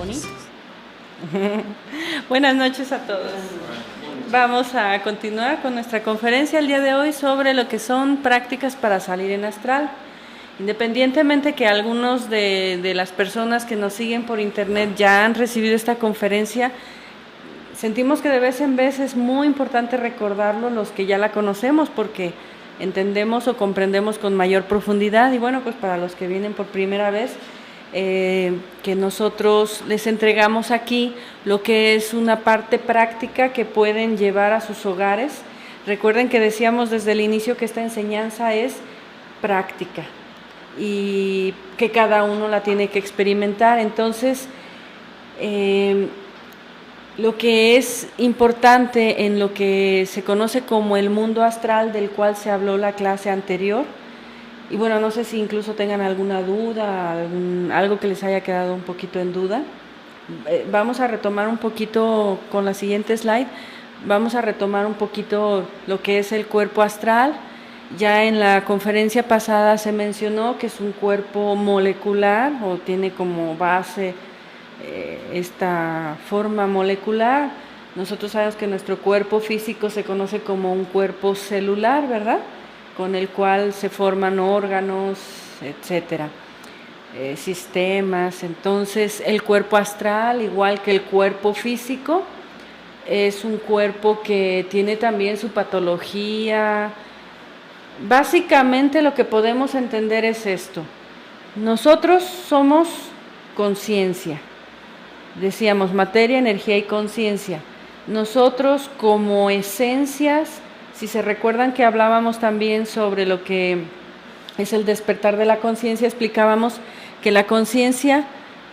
Moni. Buenas noches a todos. Vamos a continuar con nuestra conferencia el día de hoy sobre lo que son prácticas para salir en astral. Independientemente que algunos de las personas que nos siguen por internet ya han recibido esta conferencia, sentimos que de vez en vez es muy importante recordarlo los que ya la conocemos porque entendemos o comprendemos con mayor profundidad. Y bueno, pues para los que vienen por primera vez, que nosotros les entregamos aquí lo que es una parte práctica que pueden llevar a sus hogares. Recuerden que decíamos desde el inicio que esta enseñanza es práctica y que cada uno la tiene que experimentar. Entonces, lo que es importante en lo que se conoce como el mundo astral, del cual se habló la clase anterior, y bueno, no sé si incluso tengan alguna duda, algo que les haya quedado un poquito en duda. Vamos a retomar un poquito con la siguiente slide, vamos a retomar un poquito lo que es el cuerpo astral. Ya en la conferencia pasada se mencionó que es un cuerpo molecular o tiene como base esta forma molecular. Nosotros sabemos que nuestro cuerpo físico se conoce como un cuerpo celular, ¿verdad?, con el cual se forman órganos, etcétera, sistemas. Entonces, el cuerpo astral, igual que el cuerpo físico, es un cuerpo que tiene también su patología. Básicamente lo que podemos entender es esto: nosotros somos conciencia, decíamos materia, energía y conciencia. Nosotros como esencias, si se recuerdan que hablábamos también sobre lo que es el despertar de la conciencia, explicábamos que la conciencia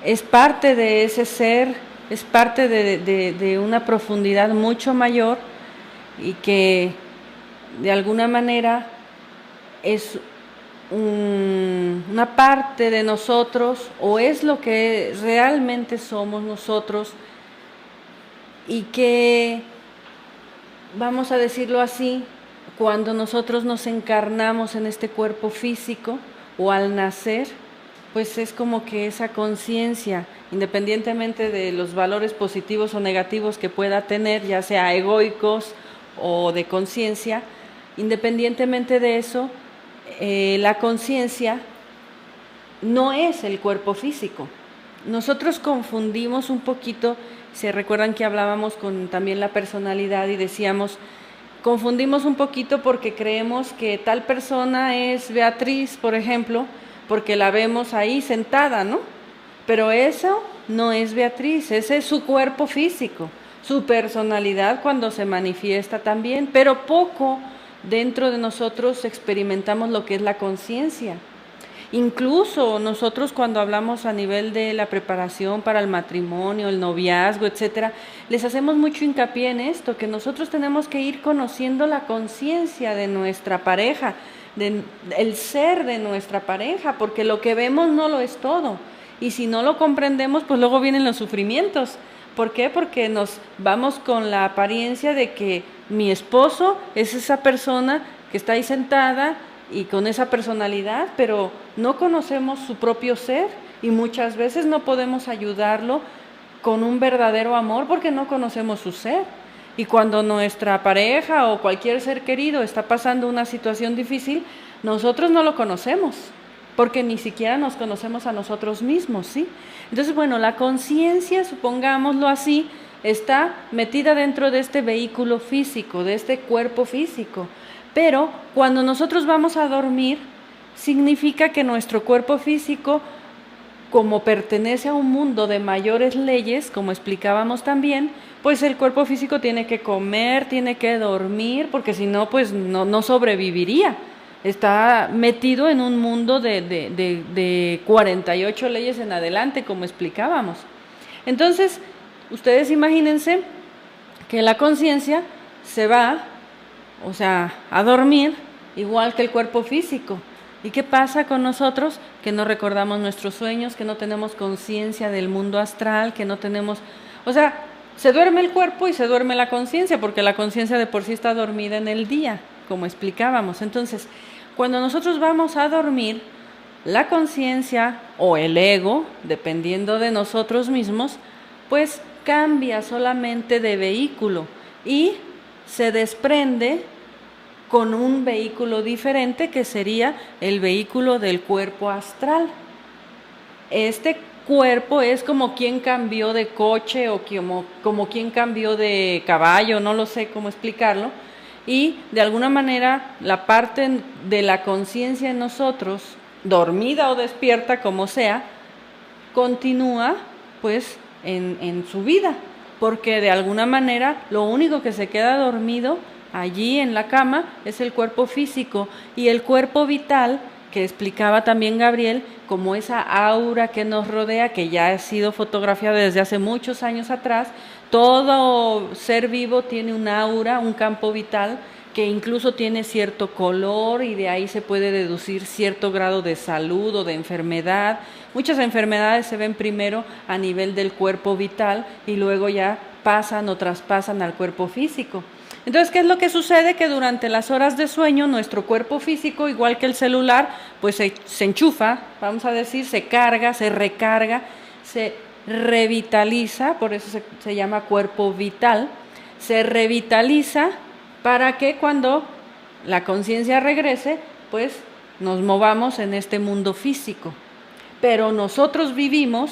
es parte de ese ser, es parte de una profundidad mucho mayor y que de alguna manera es una parte de nosotros, o es lo que realmente somos nosotros, y que, vamos a decirlo así, cuando nosotros nos encarnamos en este cuerpo físico o al nacer, pues es como que esa conciencia, independientemente de los valores positivos o negativos que pueda tener, ya sea egoicos o de conciencia, independientemente de eso, la conciencia no es el cuerpo físico. Nosotros confundimos un poquito. Se recuerdan que hablábamos con también la personalidad y decíamos, confundimos un poquito porque creemos que tal persona es Beatriz, por ejemplo, porque la vemos ahí sentada, ¿no? Pero eso no es Beatriz, ese es su cuerpo físico, su personalidad cuando se manifiesta también, pero poco dentro de nosotros experimentamos lo que es la conciencia. Incluso nosotros cuando hablamos a nivel de la preparación para el matrimonio, el noviazgo, etcétera, les hacemos mucho hincapié en esto, que nosotros tenemos que ir conociendo la conciencia de nuestra pareja, el ser de nuestra pareja, porque lo que vemos no lo es todo. Y si no lo comprendemos, pues luego vienen los sufrimientos. ¿Por qué? Porque nos vamos con la apariencia de que mi esposo es esa persona que está ahí sentada y con esa personalidad, pero no conocemos su propio ser y muchas veces no podemos ayudarlo con un verdadero amor porque no conocemos su ser. Y cuando nuestra pareja o cualquier ser querido está pasando una situación difícil, nosotros no lo conocemos porque ni siquiera nos conocemos a nosotros mismos, ¿sí? Entonces, bueno, la conciencia, supongámoslo así, está metida dentro de este vehículo físico, de este cuerpo físico. Pero cuando nosotros vamos a dormir, significa que nuestro cuerpo físico, como pertenece a un mundo de mayores leyes, como explicábamos también, pues el cuerpo físico tiene que comer, tiene que dormir, porque si no, pues no sobreviviría. Está metido en un mundo de 48 leyes en adelante, como explicábamos. Entonces, ustedes imagínense que la conciencia se va, o sea, a dormir, igual que el cuerpo físico. ¿Y qué pasa con nosotros? Que no recordamos nuestros sueños, que no tenemos conciencia del mundo astral, que no tenemos... O sea, se duerme el cuerpo y se duerme la conciencia, porque la conciencia de por sí está dormida en el día, como explicábamos. Entonces, cuando nosotros vamos a dormir, la conciencia o el ego, dependiendo de nosotros mismos, pues cambia solamente de vehículo y se desprende con un vehículo diferente que sería el vehículo del cuerpo astral. Este cuerpo es como quien cambió de coche o como quien cambió de caballo, no lo sé cómo explicarlo, y de alguna manera la parte de la conciencia en nosotros, dormida o despierta como sea, continúa pues en su vida, porque de alguna manera lo único que se queda dormido allí en la cama es el cuerpo físico, y el cuerpo vital, que explicaba también Gabriel, como esa aura que nos rodea, que ya ha sido fotografiada desde hace muchos años atrás. Todo ser vivo tiene un aura, un campo vital, que incluso tiene cierto color, y de ahí se puede deducir cierto grado de salud o de enfermedad. Muchas enfermedades se ven primero a nivel del cuerpo vital y luego ya pasan o traspasan al cuerpo físico. Entonces, ¿qué es lo que sucede? Que durante las horas de sueño nuestro cuerpo físico, igual que el celular, pues se enchufa, vamos a decir, se carga, se recarga, se revitaliza, por eso se llama cuerpo vital, se revitaliza para que cuando la conciencia regrese, pues nos movamos en este mundo físico. Pero nosotros vivimos,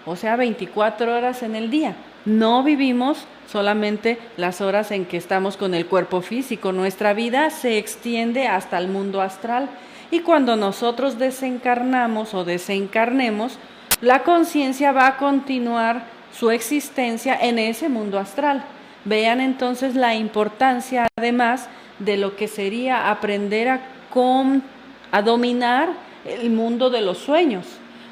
o sea, 24 horas en el día. No vivimos solamente las horas en que estamos con el cuerpo físico. Nuestra vida se extiende hasta el mundo astral. Y cuando nosotros desencarnamos o desencarnemos, la conciencia va a continuar su existencia en ese mundo astral. Vean entonces la importancia, además, de lo que sería aprender a dominar el mundo de los sueños.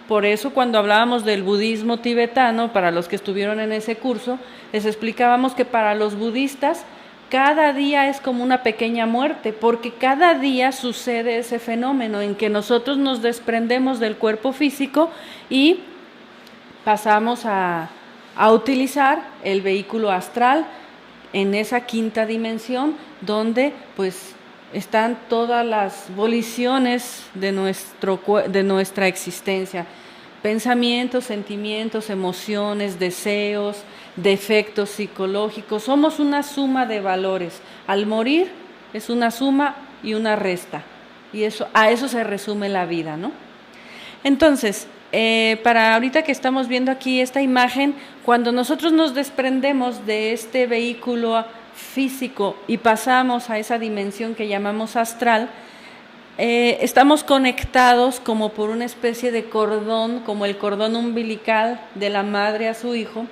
Por eso cuando hablábamos del budismo tibetano, para los que estuvieron en ese curso, les explicábamos que para los budistas cada día es como una pequeña muerte, porque cada día sucede ese fenómeno en que nosotros nos desprendemos del cuerpo físico y pasamos a utilizar el vehículo astral en esa quinta dimensión, donde pues están todas las voliciones de nuestra existencia: pensamientos, sentimientos, emociones, deseos, defectos psicológicos. Somos una suma de valores. Al morir es una suma y una resta, y a eso se resume la vida, ¿no? Entonces, para ahorita que estamos viendo aquí esta imagen, cuando nosotros nos desprendemos de este vehículo físico y pasamos a esa dimensión que llamamos astral, estamos conectados como por una especie de cordón, como el cordón umbilical de la madre a su hijo.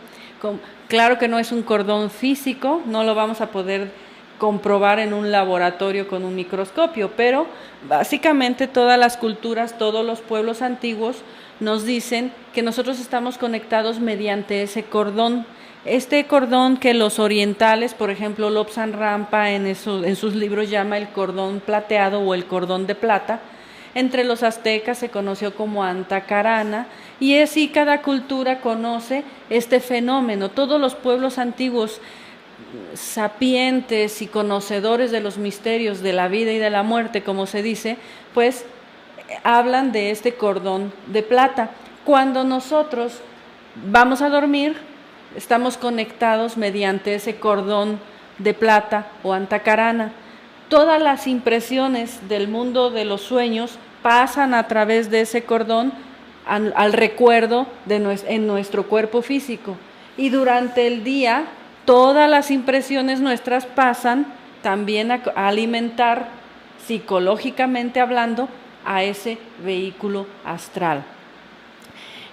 Claro que no es un cordón físico, no lo vamos a poder comprobar en un laboratorio con un microscopio, pero básicamente todas las culturas, todos los pueblos antiguos nos dicen que nosotros estamos conectados mediante ese cordón. Este cordón que los orientales, por ejemplo, Lobsang Rampa en sus libros llama el cordón plateado o el cordón de plata, entre los aztecas se conoció como Antacarana, y así cada cultura conoce este fenómeno. Todos los pueblos antiguos sapientes y conocedores de los misterios de la vida y de la muerte, como se dice, pues hablan de este cordón de plata. Cuando nosotros vamos a dormir, estamos conectados mediante ese cordón de plata o Antacarana. Todas las impresiones del mundo de los sueños pasan a través de ese cordón al recuerdo en nuestro cuerpo físico. Y durante el día, todas las impresiones nuestras pasan también a alimentar, psicológicamente hablando, a ese vehículo astral.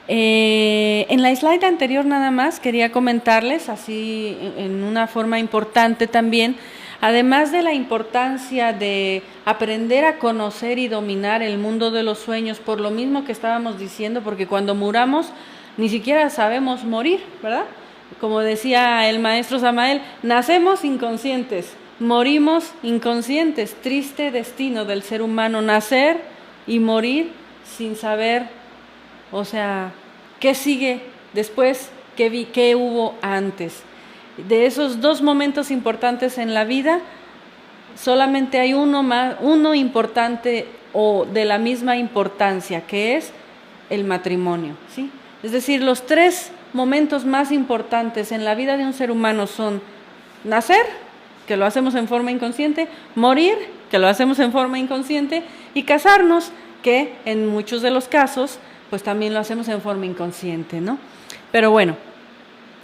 En la slide anterior nada más quería comentarles, así en una forma importante también, además de la importancia de aprender a conocer y dominar el mundo de los sueños, por lo mismo que estábamos diciendo, porque cuando muramos ni siquiera sabemos morir, ¿verdad? Como decía el maestro Samael, nacemos inconscientes, morimos inconscientes. Triste destino del ser humano, nacer y morir sin saber, o sea, ¿qué sigue después? ¿Qué hubo antes? De esos dos momentos importantes en la vida, solamente hay uno importante o de la misma importancia, que es el matrimonio, ¿sí? Es decir, los 3 momentos más importantes en la vida de un ser humano son nacer, que lo hacemos en forma inconsciente, morir, que lo hacemos en forma inconsciente, y casarnos, que en muchos de los casos, pues también lo hacemos en forma inconsciente, ¿no? Pero bueno,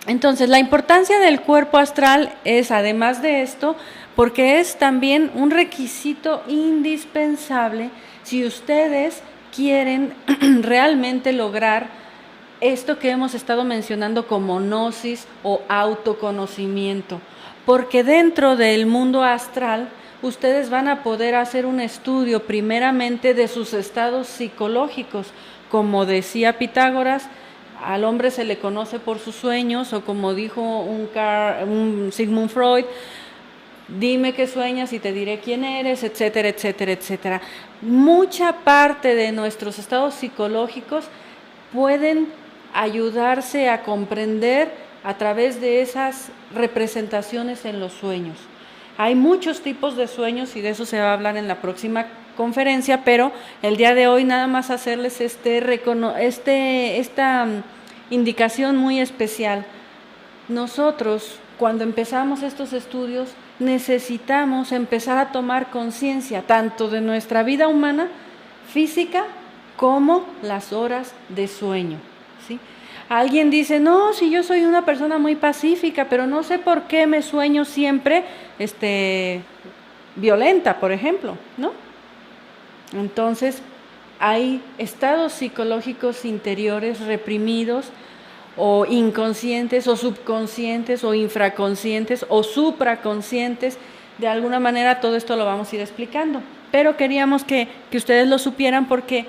entonces la importancia del cuerpo astral es, además de esto, porque es también un requisito indispensable si ustedes quieren realmente lograr esto que hemos estado mencionando como gnosis o autoconocimiento, porque dentro del mundo astral ustedes van a poder hacer un estudio primeramente de sus estados psicológicos, como decía Pitágoras, al hombre se le conoce por sus sueños, o como dijo un Sigmund Freud, dime qué sueñas y te diré quién eres, etcétera, etcétera, etcétera. Mucha parte de nuestros estados psicológicos pueden ayudarse a comprender a través de esas representaciones en los sueños. Hay muchos tipos de sueños y de eso se va a hablar en la próxima conferencia, pero el día de hoy nada más hacerles esta indicación muy especial. Nosotros, cuando empezamos estos estudios, necesitamos empezar a tomar conciencia tanto de nuestra vida humana, física, como las horas de sueño, ¿sí? Alguien dice, no, si yo soy una persona muy pacífica, pero no sé por qué me sueño siempre violenta, por ejemplo, ¿no? Entonces, hay estados psicológicos interiores reprimidos, o inconscientes, o subconscientes, o infraconscientes, o supraconscientes. De alguna manera todo esto lo vamos a ir explicando, pero queríamos que ustedes lo supieran, porque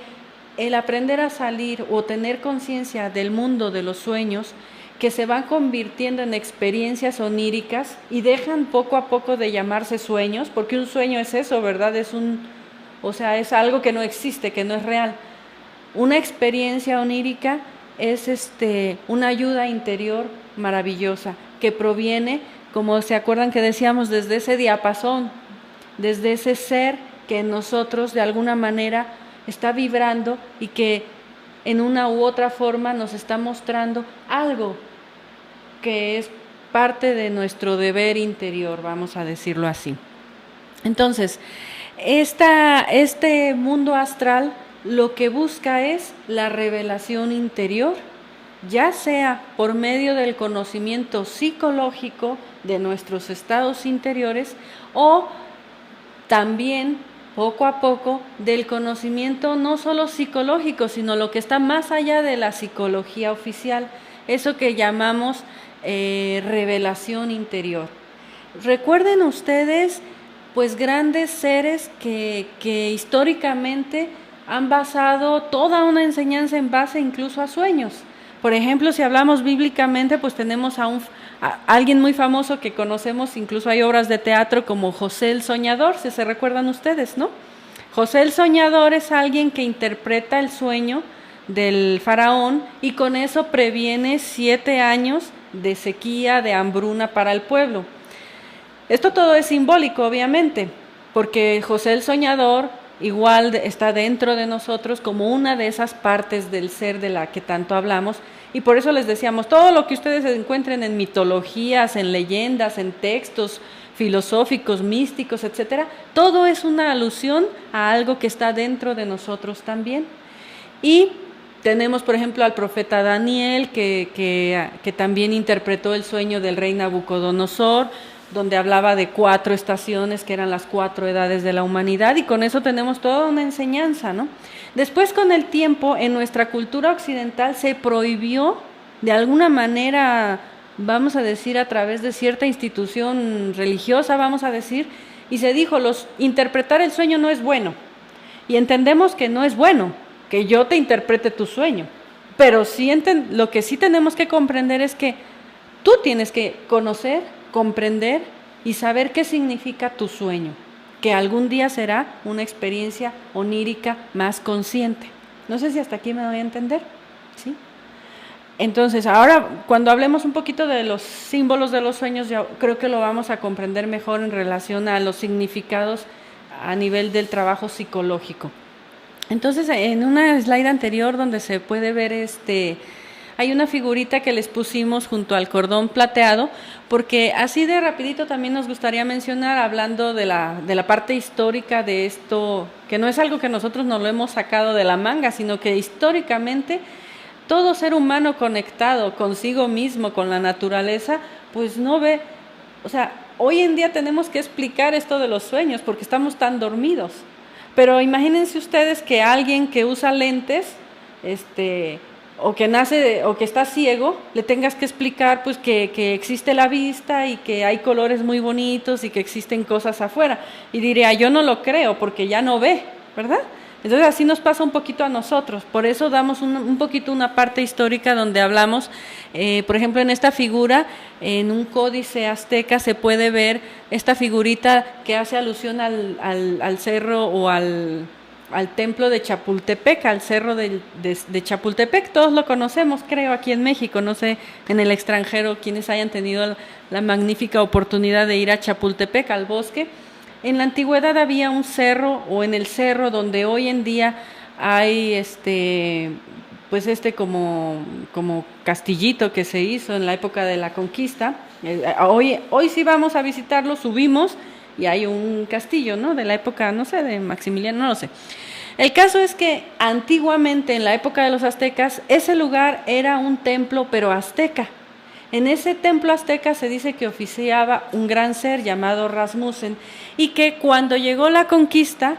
el aprender a salir o tener conciencia del mundo de los sueños, que se van convirtiendo en experiencias oníricas y dejan poco a poco de llamarse sueños, porque un sueño es eso, ¿verdad? Es algo que no existe, que no es real. Una experiencia onírica es una ayuda interior maravillosa que proviene, como se acuerdan que decíamos, desde ese diapasón, desde ese ser que en nosotros de alguna manera está vibrando y que en una u otra forma nos está mostrando algo que es parte de nuestro deber interior, vamos a decirlo así. Entonces, este mundo astral lo que busca es la revelación interior, ya sea por medio del conocimiento psicológico de nuestros estados interiores, o también poco a poco del conocimiento no solo psicológico, sino lo que está más allá de la psicología oficial, eso que llamamos revelación interior. Recuerden ustedes, pues, grandes seres que históricamente han basado toda una enseñanza en base incluso a sueños. Por ejemplo, si hablamos bíblicamente, pues tenemos a alguien muy famoso que conocemos, incluso hay obras de teatro como José el Soñador, si se recuerdan ustedes, ¿no? José el Soñador es alguien que interpreta el sueño del faraón y con eso previene 7 años de sequía, de hambruna para el pueblo. Esto todo es simbólico, obviamente, porque José el Soñador igual está dentro de nosotros como una de esas partes del ser de la que tanto hablamos, y por eso les decíamos, todo lo que ustedes encuentren en mitologías, en leyendas, en textos filosóficos, místicos, etcétera, todo es una alusión a algo que está dentro de nosotros también. Y tenemos, por ejemplo, al profeta Daniel, que también interpretó el sueño del rey Nabucodonosor, donde hablaba de 4 estaciones, que eran las 4 edades de la humanidad, y con eso tenemos toda una enseñanza, ¿no? Después, con el tiempo, en nuestra cultura occidental se prohibió, de alguna manera, vamos a decir, a través de cierta institución religiosa, vamos a decir, y se dijo, interpretar el sueño no es bueno, y entendemos que no es bueno, que yo te interprete tu sueño, pero sí lo que sí tenemos que comprender es que tú tienes que conocer, comprender y saber qué significa tu sueño, que algún día será una experiencia onírica más consciente. No sé si hasta aquí me doy a entender, ¿sí? Entonces, ahora cuando hablemos un poquito de los símbolos de los sueños, ya creo que lo vamos a comprender mejor en relación a los significados a nivel del trabajo psicológico. Entonces, en una slide anterior donde se puede ver hay una figurita que les pusimos junto al cordón plateado, porque así de rapidito también nos gustaría mencionar, hablando de la parte histórica de esto, que no es algo que nosotros nos lo hemos sacado de la manga, sino que históricamente todo ser humano conectado consigo mismo, con la naturaleza, pues no ve, o sea, hoy en día tenemos que explicar esto de los sueños porque estamos tan dormidos. Pero imagínense ustedes que alguien que usa lentes, o que nace o que está ciego, le tengas que explicar pues que existe la vista y que hay colores muy bonitos y que existen cosas afuera. Y diría, yo no lo creo porque ya no ve, ¿verdad? Entonces así nos pasa un poquito a nosotros. Por eso damos un poquito una parte histórica donde hablamos, por ejemplo, en esta figura, en un códice azteca se puede ver esta figurita que hace alusión al cerro o al templo de Chapultepec, al cerro de Chapultepec. Todos lo conocemos, creo, aquí en México, no sé, en el extranjero, quienes hayan tenido la magnífica oportunidad de ir a Chapultepec, al bosque. En la antigüedad había un cerro, o en el cerro donde hoy en día hay pues como castillito que se hizo en la época de la conquista. Hoy sí vamos a visitarlo, subimos y hay un castillo, ¿no? De la época, no sé, de Maximiliano, no lo sé. El caso es que antiguamente, en la época de los aztecas, ese lugar era un templo, pero azteca. En ese templo azteca se dice que oficiaba un gran ser llamado Rasmussen y que cuando llegó la conquista,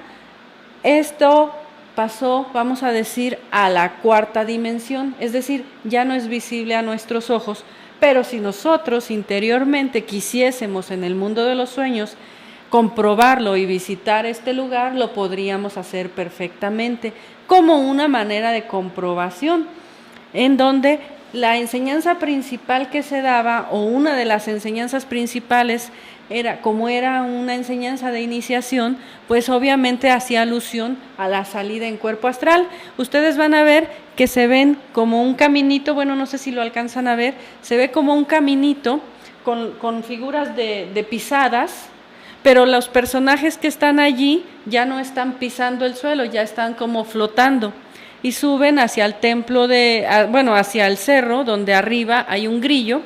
esto pasó, vamos a decir, a la cuarta dimensión, es decir, ya no es visible a nuestros ojos, pero si nosotros interiormente quisiésemos en el mundo de los sueños comprobarlo y visitar este lugar, lo podríamos hacer perfectamente, como una manera de comprobación, en donde la enseñanza principal que se daba, o una de las enseñanzas principales, como era una enseñanza de iniciación, pues obviamente hacía alusión a la salida en cuerpo astral. Ustedes van a ver que se ven como un caminito, bueno, no sé si lo alcanzan a ver, se ve como un caminito con figuras de pisadas, pero los personajes que están allí ya no están pisando el suelo, ya están como flotando. Y suben hacia el templo hacia el cerro, donde arriba hay un grillo,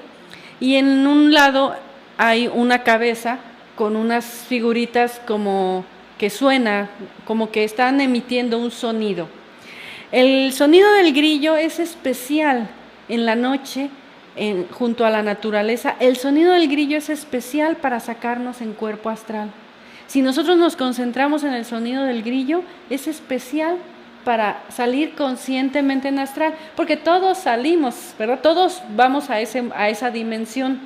y en un lado hay una cabeza con unas figuritas como que suena, como que están emitiendo un sonido. El sonido del grillo es especial en la noche, junto a la naturaleza. El sonido del grillo es especial para sacarnos en cuerpo astral. Si nosotros nos concentramos en el sonido del grillo, es especial para salir conscientemente en astral, porque todos salimos, ¿verdad? Todos vamos a esa dimensión,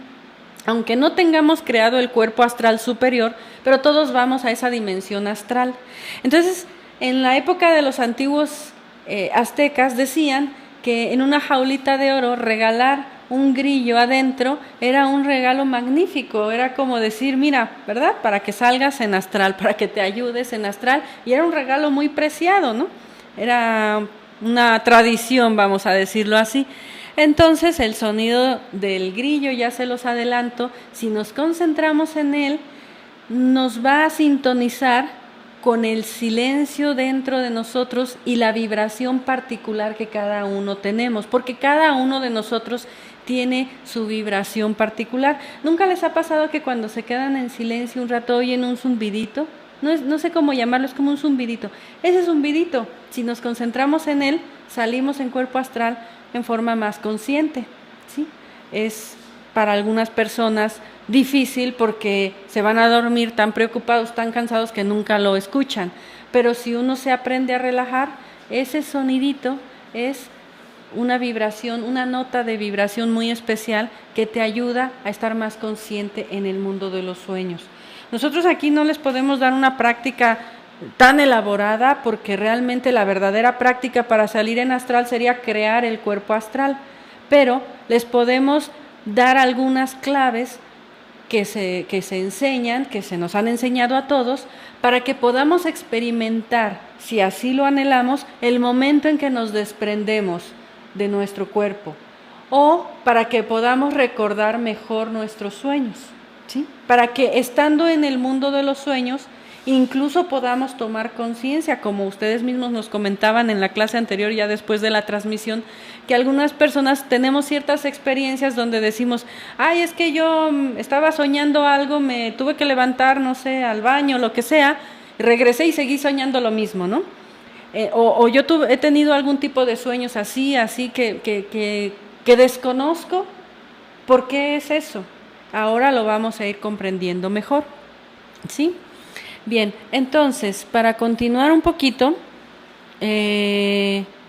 aunque no tengamos creado el cuerpo astral superior, pero todos vamos a esa dimensión astral. Entonces, en la época de los antiguos aztecas decían que en una jaulita de oro regalar un grillo adentro era un regalo magnífico, era como decir, mira, ¿verdad? Para que salgas en astral, para que te ayudes en astral, y era un regalo muy preciado, ¿no? Era una tradición, vamos a decirlo así. Entonces el sonido del grillo, ya se los adelanto, si nos concentramos en él, nos va a sintonizar con el silencio dentro de nosotros y la vibración particular que cada uno tenemos, porque cada uno de nosotros tiene su vibración particular. ¿Nunca les ha pasado que cuando se quedan en silencio un rato oyen un zumbidito? No sé cómo llamarlo, es como un zumbidito. Ese zumbidito, si nos concentramos en él, salimos en cuerpo astral en forma más consciente, ¿sí? Es para algunas personas difícil porque se van a dormir tan preocupados, tan cansados que nunca lo escuchan. Pero si uno se aprende a relajar, ese sonidito es una vibración, una nota de vibración muy especial que te ayuda a estar más consciente en el mundo de los sueños. Nosotros aquí no les podemos dar una práctica tan elaborada porque realmente la verdadera práctica para salir en astral sería crear el cuerpo astral, pero les podemos dar algunas claves que se enseñan, que se nos han enseñado a todos, para que podamos experimentar, si así lo anhelamos, el momento en que nos desprendemos de nuestro cuerpo, o para que podamos recordar mejor nuestros sueños, ¿sí? Para que estando en el mundo de los sueños incluso podamos tomar conciencia, como ustedes mismos nos comentaban en la clase anterior, ya después de la transmisión, que algunas personas tenemos ciertas experiencias donde decimos, ay, es que yo estaba soñando algo, me tuve que levantar, no sé, al baño, lo que sea, regresé y seguí soñando lo mismo, ¿no? O yo he tenido algún tipo de sueños así que desconozco. ¿Por qué es eso? Ahora lo vamos a ir comprendiendo mejor, ¿sí? Bien, entonces, para continuar un poquito,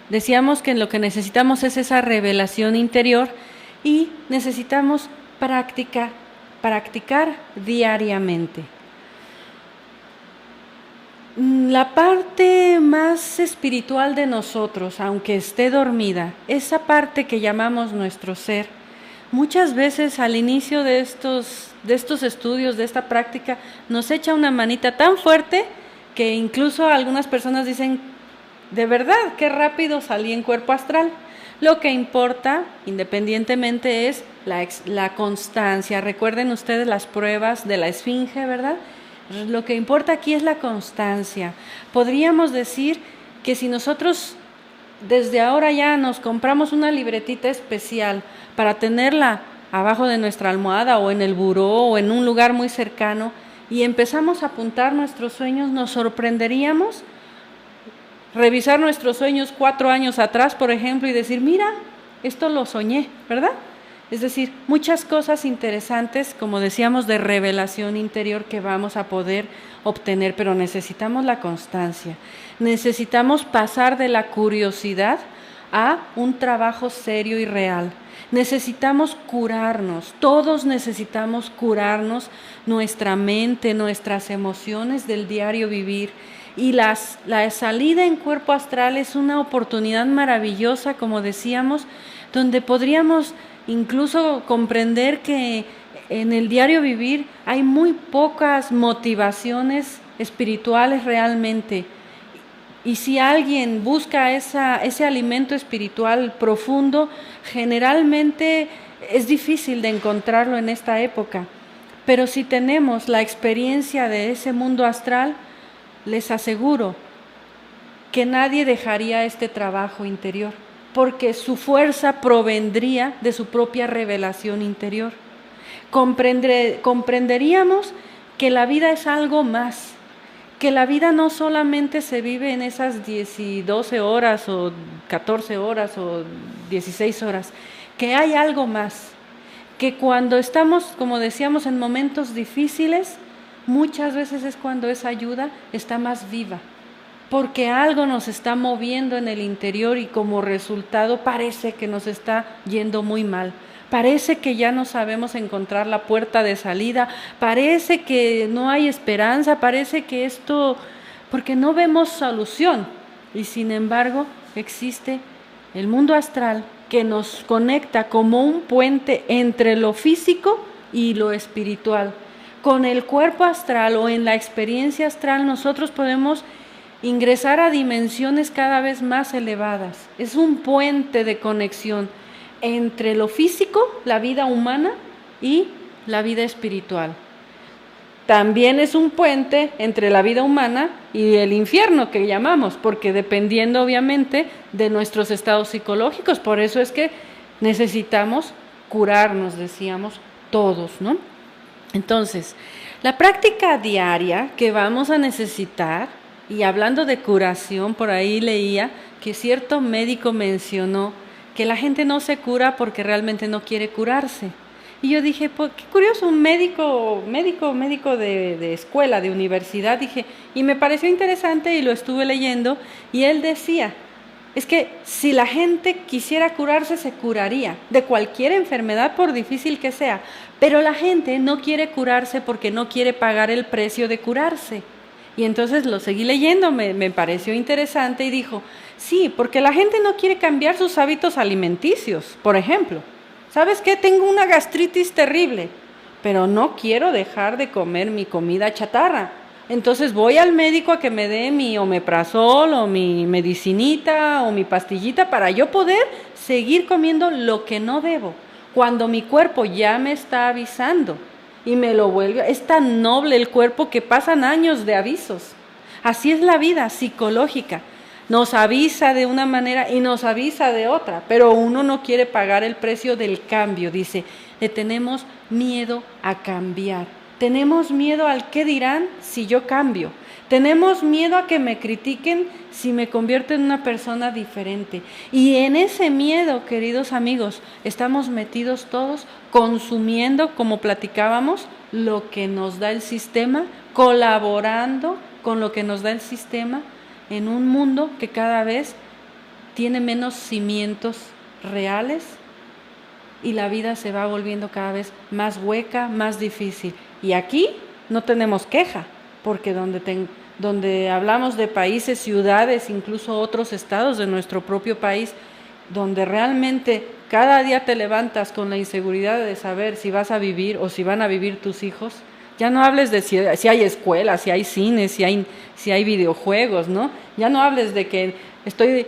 decíamos que lo que necesitamos es esa revelación interior y necesitamos practicar diariamente. La parte más espiritual de nosotros, aunque esté dormida, esa parte que llamamos nuestro ser, muchas veces al inicio de estos estudios, de esta práctica, nos echa una manita tan fuerte que incluso algunas personas dicen, de verdad, qué rápido salí en cuerpo astral. Lo que importa, independientemente, es la constancia. Recuerden ustedes las pruebas de la esfinge, ¿verdad? Lo que importa aquí es la constancia. Podríamos decir que si nosotros desde ahora ya nos compramos una libretita especial para tenerla abajo de nuestra almohada o en el buró o en un lugar muy cercano y empezamos a apuntar nuestros sueños, nos sorprenderíamos revisar nuestros sueños 4 años atrás, por ejemplo, y decir, mira, esto lo soñé, ¿verdad? Es decir, muchas cosas interesantes, como decíamos, de revelación interior que vamos a poder obtener, pero necesitamos la constancia. Necesitamos pasar de la curiosidad a un trabajo serio y real. Necesitamos curarnos, todos necesitamos curarnos nuestra mente, nuestras emociones del diario vivir. Y la salida en cuerpo astral es una oportunidad maravillosa, como decíamos, donde podríamos incluso comprender que en el diario vivir hay muy pocas motivaciones espirituales realmente. Y si alguien busca ese alimento espiritual profundo, generalmente es difícil de encontrarlo en esta época. Pero si tenemos la experiencia de ese mundo astral, les aseguro que nadie dejaría este trabajo interior, porque su fuerza provendría de su propia revelación interior. Comprenderíamos que la vida es algo más, que la vida no solamente se vive en esas 12 horas o 14 horas o 16 horas, que hay algo más, que cuando estamos, como decíamos, en momentos difíciles, muchas veces es cuando esa ayuda está más viva, porque algo nos está moviendo en el interior y como resultado parece que nos está yendo muy mal. Parece que ya no sabemos encontrar la puerta de salida, parece que no hay esperanza, parece que esto, porque no vemos solución. Y sin embargo existe el mundo astral que nos conecta como un puente entre lo físico y lo espiritual. Con el cuerpo astral o en la experiencia astral nosotros podemos ingresar a dimensiones cada vez más elevadas. Es un puente de conexión entre lo físico, la vida humana, y la vida espiritual. También es un puente entre la vida humana y el infierno que llamamos, porque dependiendo obviamente de nuestros estados psicológicos, por eso es que necesitamos curarnos, decíamos todos, ¿no? Entonces, la práctica diaria que vamos a necesitar, y hablando de curación, por ahí leía que cierto médico mencionó que la gente no se cura porque realmente no quiere curarse. Y yo dije, pues qué curioso, un médico de escuela, de universidad, dije, y me pareció interesante y lo estuve leyendo, y él decía, es que si la gente quisiera curarse, se curaría de cualquier enfermedad, por difícil que sea, pero la gente no quiere curarse porque no quiere pagar el precio de curarse. Y entonces lo seguí leyendo, me pareció interesante y dijo, sí, porque la gente no quiere cambiar sus hábitos alimenticios, por ejemplo. ¿Sabes qué? Tengo una gastritis terrible, pero no quiero dejar de comer mi comida chatarra. Entonces voy al médico a que me dé mi omeprazol o mi medicinita o mi pastillita para yo poder seguir comiendo lo que no debo, cuando mi cuerpo ya me está avisando. y me lo vuelve. Es tan noble el cuerpo que pasan años de avisos. Así es la vida psicológica. Nos avisa de una manera y nos avisa de otra, pero uno no quiere pagar el precio del cambio. Dice, le tenemos miedo a cambiar. Tenemos miedo al qué dirán si yo cambio. Tenemos miedo a que me critiquen si me convierto en una persona diferente. Y en ese miedo, queridos amigos, estamos metidos todos consumiendo, como platicábamos, lo que nos da el sistema, colaborando con lo que nos da el sistema, en un mundo que cada vez tiene menos cimientos reales y la vida se va volviendo cada vez más hueca, más difícil. Y aquí no tenemos queja, porque donde hablamos de países, ciudades, incluso otros estados de nuestro propio país, donde realmente cada día te levantas con la inseguridad de saber si vas a vivir o si van a vivir tus hijos. Ya no hables de si hay escuelas, si hay cines, si hay videojuegos, ¿no? Ya no hables de que estoy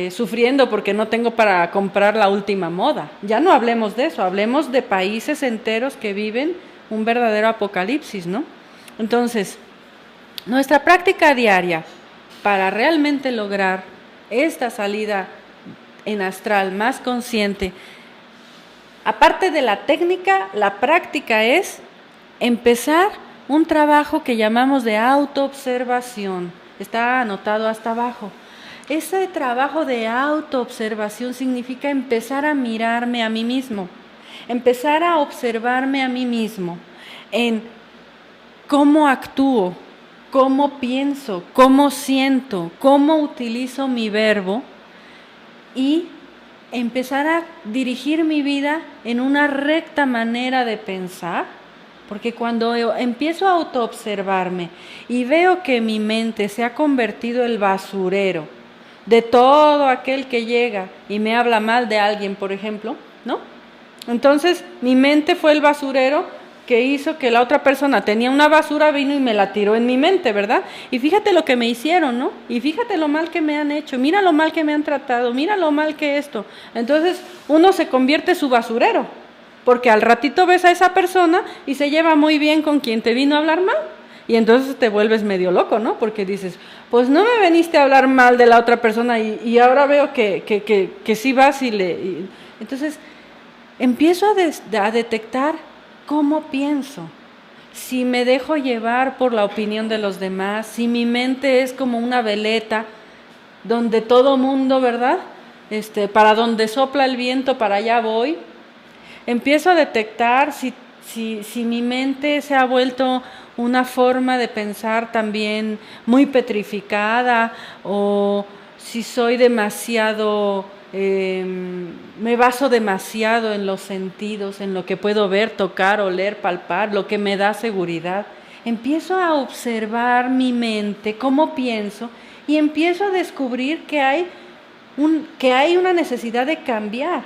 sufriendo porque no tengo para comprar la última moda. Ya no hablemos de eso, hablemos de países enteros que viven un verdadero apocalipsis, ¿no? Entonces, nuestra práctica diaria para realmente lograr esta salida en astral más consciente, aparte de la técnica, la práctica es empezar un trabajo que llamamos de autoobservación. Está anotado hasta abajo. Ese trabajo de autoobservación significa empezar a mirarme a mí mismo, empezar a observarme a mí mismo en cómo actúo, cómo pienso, cómo siento, cómo utilizo mi verbo y empezar a dirigir mi vida en una recta manera de pensar. Porque cuando empiezo a autoobservarme y veo que mi mente se ha convertido en el basurero de todo aquel que llega y me habla mal de alguien, por ejemplo, ¿no? Entonces mi mente fue el basurero que hizo que la otra persona tenía una basura, vino y me la tiró en mi mente, ¿verdad? Y fíjate lo que me hicieron, ¿no? Y fíjate lo mal que me han hecho, mira lo mal que me han tratado, mira lo mal que esto. Entonces uno se convierte en su basurero. Porque al ratito ves a esa persona y se lleva muy bien con quien te vino a hablar mal. Y entonces te vuelves medio loco, ¿no? Porque dices, pues no me veniste a hablar mal de la otra persona y ahora veo que sí vas y entonces empiezo a detectar cómo pienso. Si me dejo llevar por la opinión de los demás, si mi mente es como una veleta donde todo mundo, ¿verdad? Para donde sopla el viento, para allá voy. Empiezo a detectar si mi mente se ha vuelto una forma de pensar también muy petrificada o si soy demasiado, me baso demasiado en los sentidos, en lo que puedo ver, tocar, oler, palpar, lo que me da seguridad. Empiezo a observar mi mente, cómo pienso y empiezo a descubrir que hay una necesidad de cambiar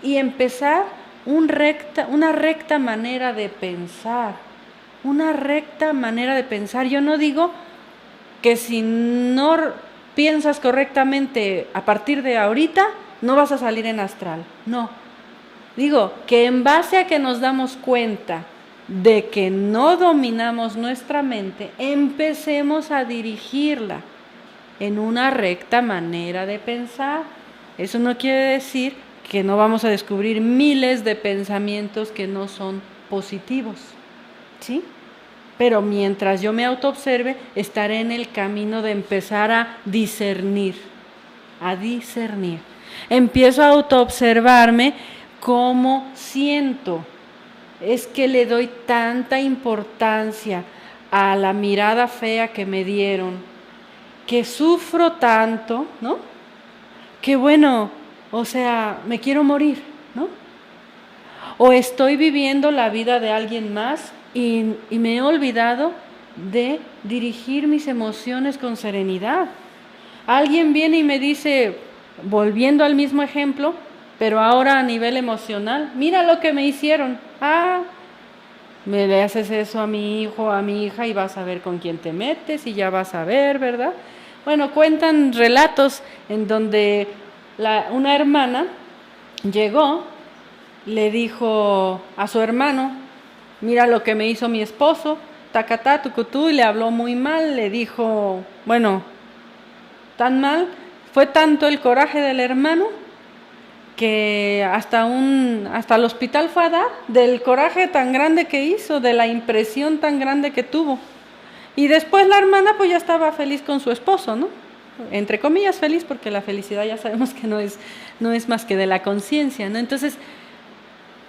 y empezar una recta manera de pensar, una recta manera de pensar. Yo no digo que si no piensas correctamente a partir de ahorita, no vas a salir en astral. No, digo que en base a que nos damos cuenta de que no dominamos nuestra mente, empecemos a dirigirla en una recta manera de pensar. Eso no quiere decir que no vamos a descubrir miles de pensamientos que no son positivos, ¿sí? Pero mientras yo me autoobserve, estaré en el camino de empezar a discernir. Empiezo a autoobservarme cómo siento. Es que le doy tanta importancia a la mirada fea que me dieron, que sufro tanto, ¿no? Que bueno, o sea, me quiero morir, ¿no? O estoy viviendo la vida de alguien más y me he olvidado de dirigir mis emociones con serenidad. Alguien viene y me dice, volviendo al mismo ejemplo, pero ahora a nivel emocional, mira lo que me hicieron. Me le haces eso a mi hijo, a mi hija y vas a ver con quién te metes y ya vas a ver, ¿verdad? Bueno, cuentan relatos en donde una hermana llegó, le dijo a su hermano, mira lo que me hizo mi esposo, tacatá, tucutú, y le habló muy mal, le dijo, bueno, tan mal, fue tanto el coraje del hermano que hasta el hospital fue a dar, del coraje tan grande que hizo, de la impresión tan grande que tuvo. Y después la hermana pues ya estaba feliz con su esposo, ¿no? Entre comillas feliz, porque la felicidad ya sabemos que no es más que de la conciencia, ¿no? Entonces,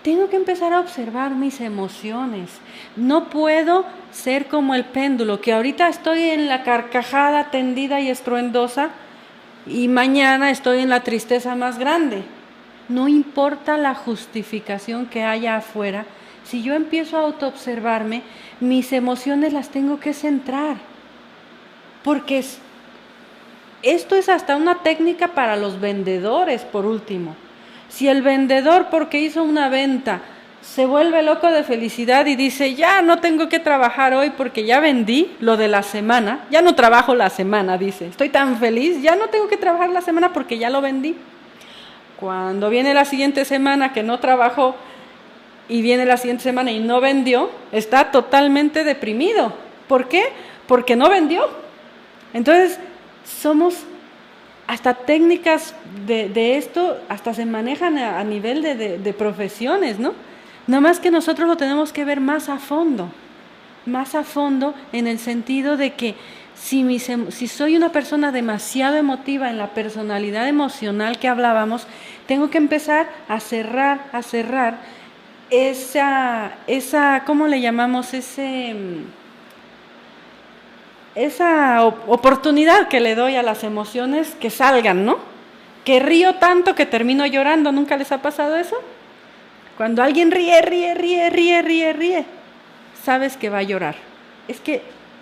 tengo que empezar a observar mis emociones. No puedo ser como el péndulo, que ahorita estoy en la carcajada tendida y estruendosa y mañana estoy en la tristeza más grande. No importa la justificación que haya afuera, si yo empiezo a autoobservarme, mis emociones las tengo que centrar. Porque esto es hasta una técnica para los vendedores, por último. Si el vendedor, porque hizo una venta, se vuelve loco de felicidad y dice, ya no tengo que trabajar hoy porque ya vendí lo de la semana, ya no trabajo la semana, dice, estoy tan feliz, ya no tengo que trabajar la semana porque ya lo vendí. Cuando viene la siguiente semana que no trabajó y viene la siguiente semana y no vendió, está totalmente deprimido. ¿Por qué? Porque no vendió. Entonces, somos hasta técnicas de esto, hasta se manejan a nivel de profesiones, ¿no? Nada más que nosotros lo tenemos que ver más a fondo en el sentido de que si soy una persona demasiado emotiva en la personalidad emocional que hablábamos, tengo que empezar a cerrar esa ¿cómo le llamamos? Esa oportunidad que le doy a las emociones que salgan, ¿no? Que río tanto que termino llorando. ¿Nunca les ha pasado eso? Cuando alguien ríe, sabes que va a llorar. Es que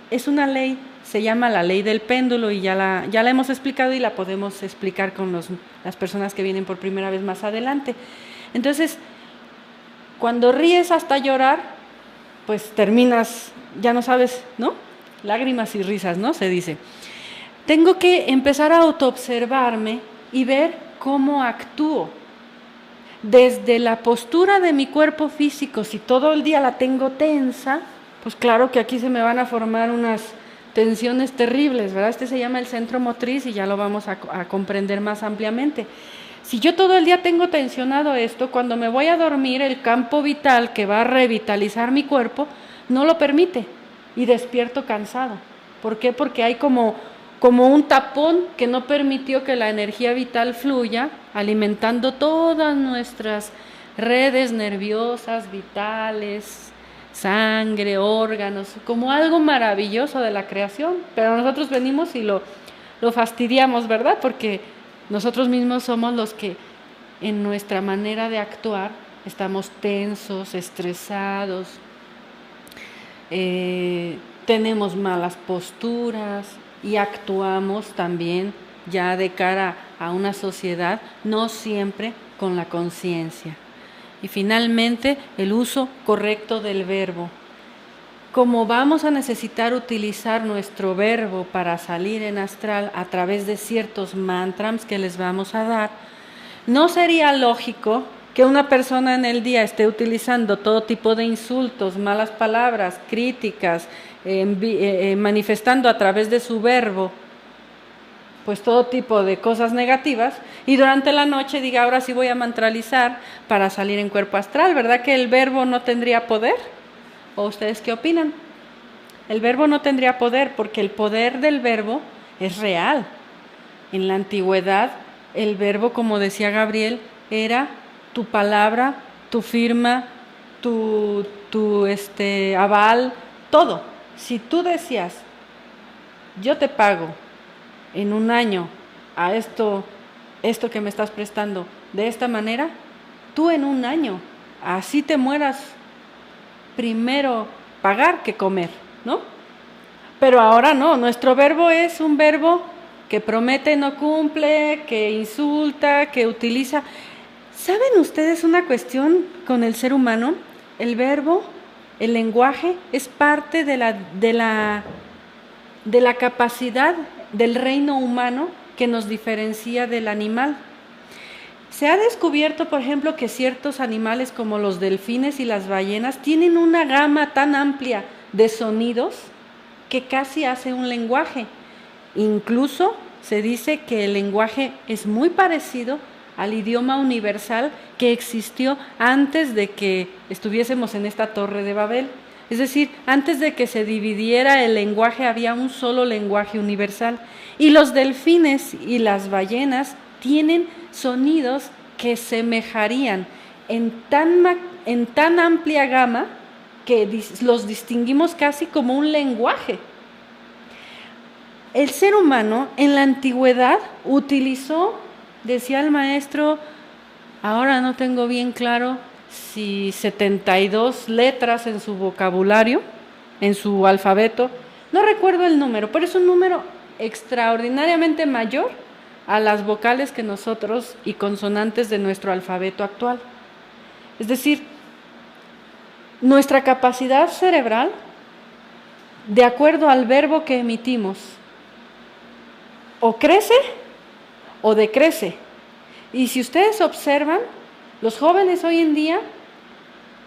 es una ley, se llama la ley del péndulo y ya la hemos explicado y la podemos explicar con las personas que vienen por primera vez más adelante. Entonces, cuando ríes hasta llorar, pues terminas, ya no sabes, ¿no? Lágrimas y risas, ¿no? Se dice. Tengo que empezar a autoobservarme y ver cómo actúo. Desde la postura de mi cuerpo físico, si todo el día la tengo tensa, pues claro que aquí se me van a formar unas tensiones terribles, ¿verdad? Este se llama el centro motriz y ya lo vamos a comprender más ampliamente. Si yo todo el día tengo tensionado esto, cuando me voy a dormir, el campo vital que va a revitalizar mi cuerpo no lo permite y despierto cansado. ¿Por qué? Porque hay como un tapón que no permitió que la energía vital fluya, alimentando todas nuestras redes nerviosas, vitales, sangre, órganos, como algo maravilloso de la creación. Pero nosotros venimos y lo fastidiamos, ¿verdad? Porque nosotros mismos somos los que en nuestra manera de actuar estamos tensos, estresados, tenemos malas posturas y actuamos también ya de cara a una sociedad, no siempre con la conciencia. Y finalmente, el uso correcto del verbo. Como vamos a necesitar utilizar nuestro verbo para salir en astral a través de ciertos mantras que les vamos a dar, no sería lógico que una persona en el día esté utilizando todo tipo de insultos, malas palabras, críticas, manifestando a través de su verbo pues todo tipo de cosas negativas, y durante la noche diga, ahora sí voy a mantralizar para salir en cuerpo astral. ¿Verdad que el verbo no tendría poder? ¿O ustedes qué opinan? El verbo no tendría poder, porque el poder del verbo es real. En la antigüedad, el verbo, como decía Gabriel, era tu palabra, tu firma, tu aval, todo. Si tú decías, yo te pago en un año a esto que me estás prestando de esta manera, tú en un año, así te mueras, primero pagar que comer, ¿no? Pero ahora no, nuestro verbo es un verbo que promete, no cumple, que insulta, que utiliza. ¿Saben ustedes una cuestión con el ser humano? El verbo, el lenguaje, es parte de la capacidad del reino humano que nos diferencia del animal. Se ha descubierto, por ejemplo, que ciertos animales como los delfines y las ballenas tienen una gama tan amplia de sonidos que casi hace un lenguaje. Incluso se dice que el lenguaje es muy parecido al idioma universal que existió antes de que estuviésemos en esta torre de Babel. Es decir, antes de que se dividiera el lenguaje había un solo lenguaje universal. Y los delfines y las ballenas tienen sonidos que semejarían en tan amplia gama que los distinguimos casi como un lenguaje. El ser humano en la antigüedad utilizó, decía el maestro, ahora no tengo bien claro si 72 letras en su vocabulario, en su alfabeto, no recuerdo el número, pero es un número extraordinariamente mayor a las vocales que nosotros y consonantes de nuestro alfabeto actual. Es decir, nuestra capacidad cerebral, de acuerdo al verbo que emitimos, o crece o decrece. Y si ustedes observan, los jóvenes hoy en día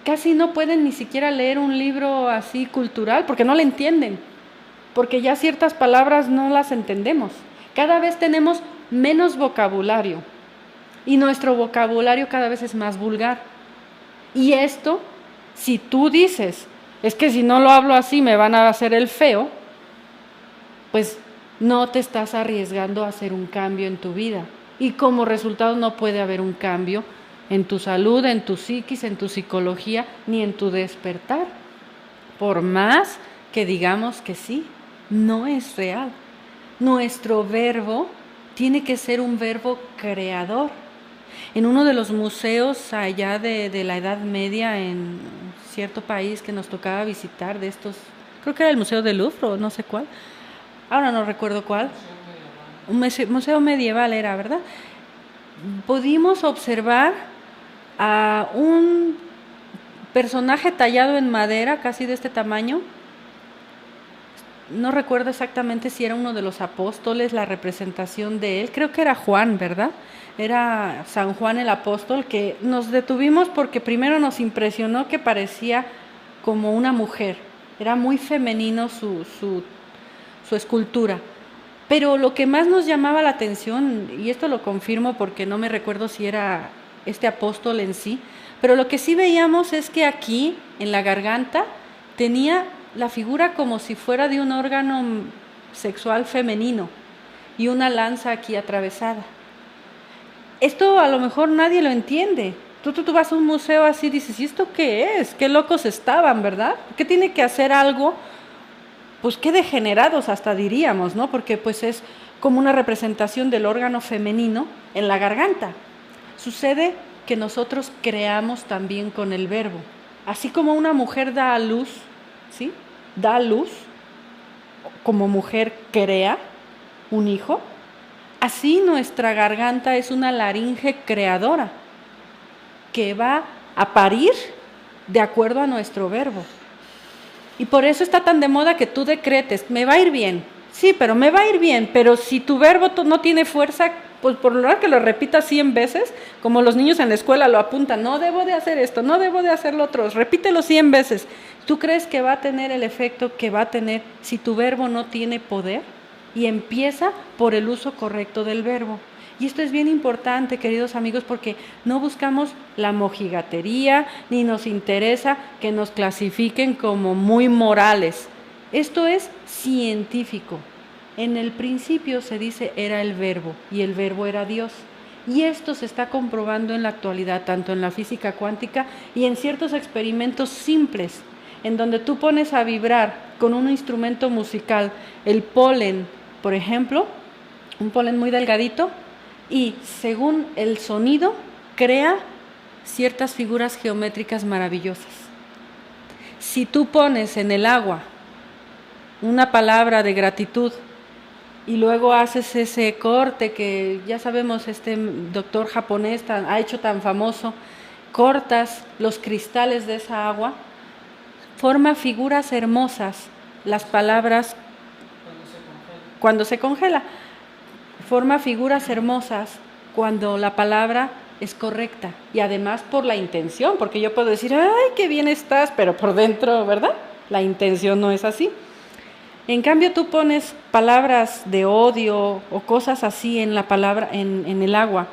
casi no pueden ni siquiera leer un libro así cultural porque no le entienden, porque ya ciertas palabras no las entendemos. Cada vez tenemos menos vocabulario y nuestro vocabulario cada vez es más vulgar. Y esto, si tú dices, es que si no lo hablo así me van a hacer el feo, pues no te estás arriesgando a hacer un cambio en tu vida. Y como resultado no puede haber un cambio en tu salud, en tu psiquis, en tu psicología, ni en tu despertar. Por más que digamos que sí, no es real. Nuestro verbo tiene que ser un verbo creador. En uno de los museos allá de la Edad Media en cierto país que nos tocaba visitar, de estos, creo que era el Museo del Louvre o no sé cuál, ahora no recuerdo cuál, un museo medieval era, ¿verdad? Pudimos observar a un personaje tallado en madera, casi de este tamaño. No recuerdo exactamente si era uno de los apóstoles, la representación de él. Creo que era Juan, ¿verdad? Era San Juan el apóstol, que nos detuvimos porque primero nos impresionó que parecía como una mujer. Era muy femenino su escultura. Pero lo que más nos llamaba la atención, y esto lo confirmo porque no me recuerdo si era este apóstol en sí, pero lo que sí veíamos es que aquí, en la garganta, tenía la figura como si fuera de un órgano sexual femenino y una lanza aquí atravesada. Esto a lo mejor nadie lo entiende. Tú vas a un museo así y dices, ¿y esto qué es? Qué locos estaban, ¿verdad? ¿Qué tiene que hacer algo? Pues qué degenerados hasta diríamos, ¿no? Porque pues es como una representación del órgano femenino en la garganta. Sucede que nosotros creamos también con el verbo. Así como una mujer da a luz, ¿sí? Da a luz, como mujer crea un hijo, así nuestra garganta es una laringe creadora que va a parir de acuerdo a nuestro verbo. Y por eso está tan de moda que tú decretes, me va a ir bien. Sí, pero me va a ir bien, pero si tu verbo no tiene fuerza, pues por lo menos que lo repitas 100 veces, como los niños en la escuela lo apuntan, no debo de hacer esto, no debo de hacer lo otro, repítelo 100 veces. ¿Tú crees que va a tener el efecto que va a tener si tu verbo no tiene poder? Y empieza por el uso correcto del verbo. Y esto es bien importante, queridos amigos, porque no buscamos la mojigatería, ni nos interesa que nos clasifiquen como muy morales. Esto es científico. En el principio se dice era el verbo, y el verbo era Dios. Y esto se está comprobando en la actualidad, tanto en la física cuántica y en ciertos experimentos simples, en donde tú pones a vibrar con un instrumento musical el polen, por ejemplo, un polen muy delgadito, y según el sonido crea ciertas figuras geométricas maravillosas. Si tú pones en el agua una palabra de gratitud y luego haces ese corte que ya sabemos este doctor japonés ha hecho tan famoso, cortas los cristales de esa agua, forma figuras hermosas, las palabras cuando se congela. Forma figuras hermosas cuando la palabra es correcta. Y además por la intención, porque yo puedo decir, ay, qué bien estás, pero por dentro, ¿verdad? La intención no es así. En cambio, tú pones palabras de odio o cosas así en la palabra, en el agua.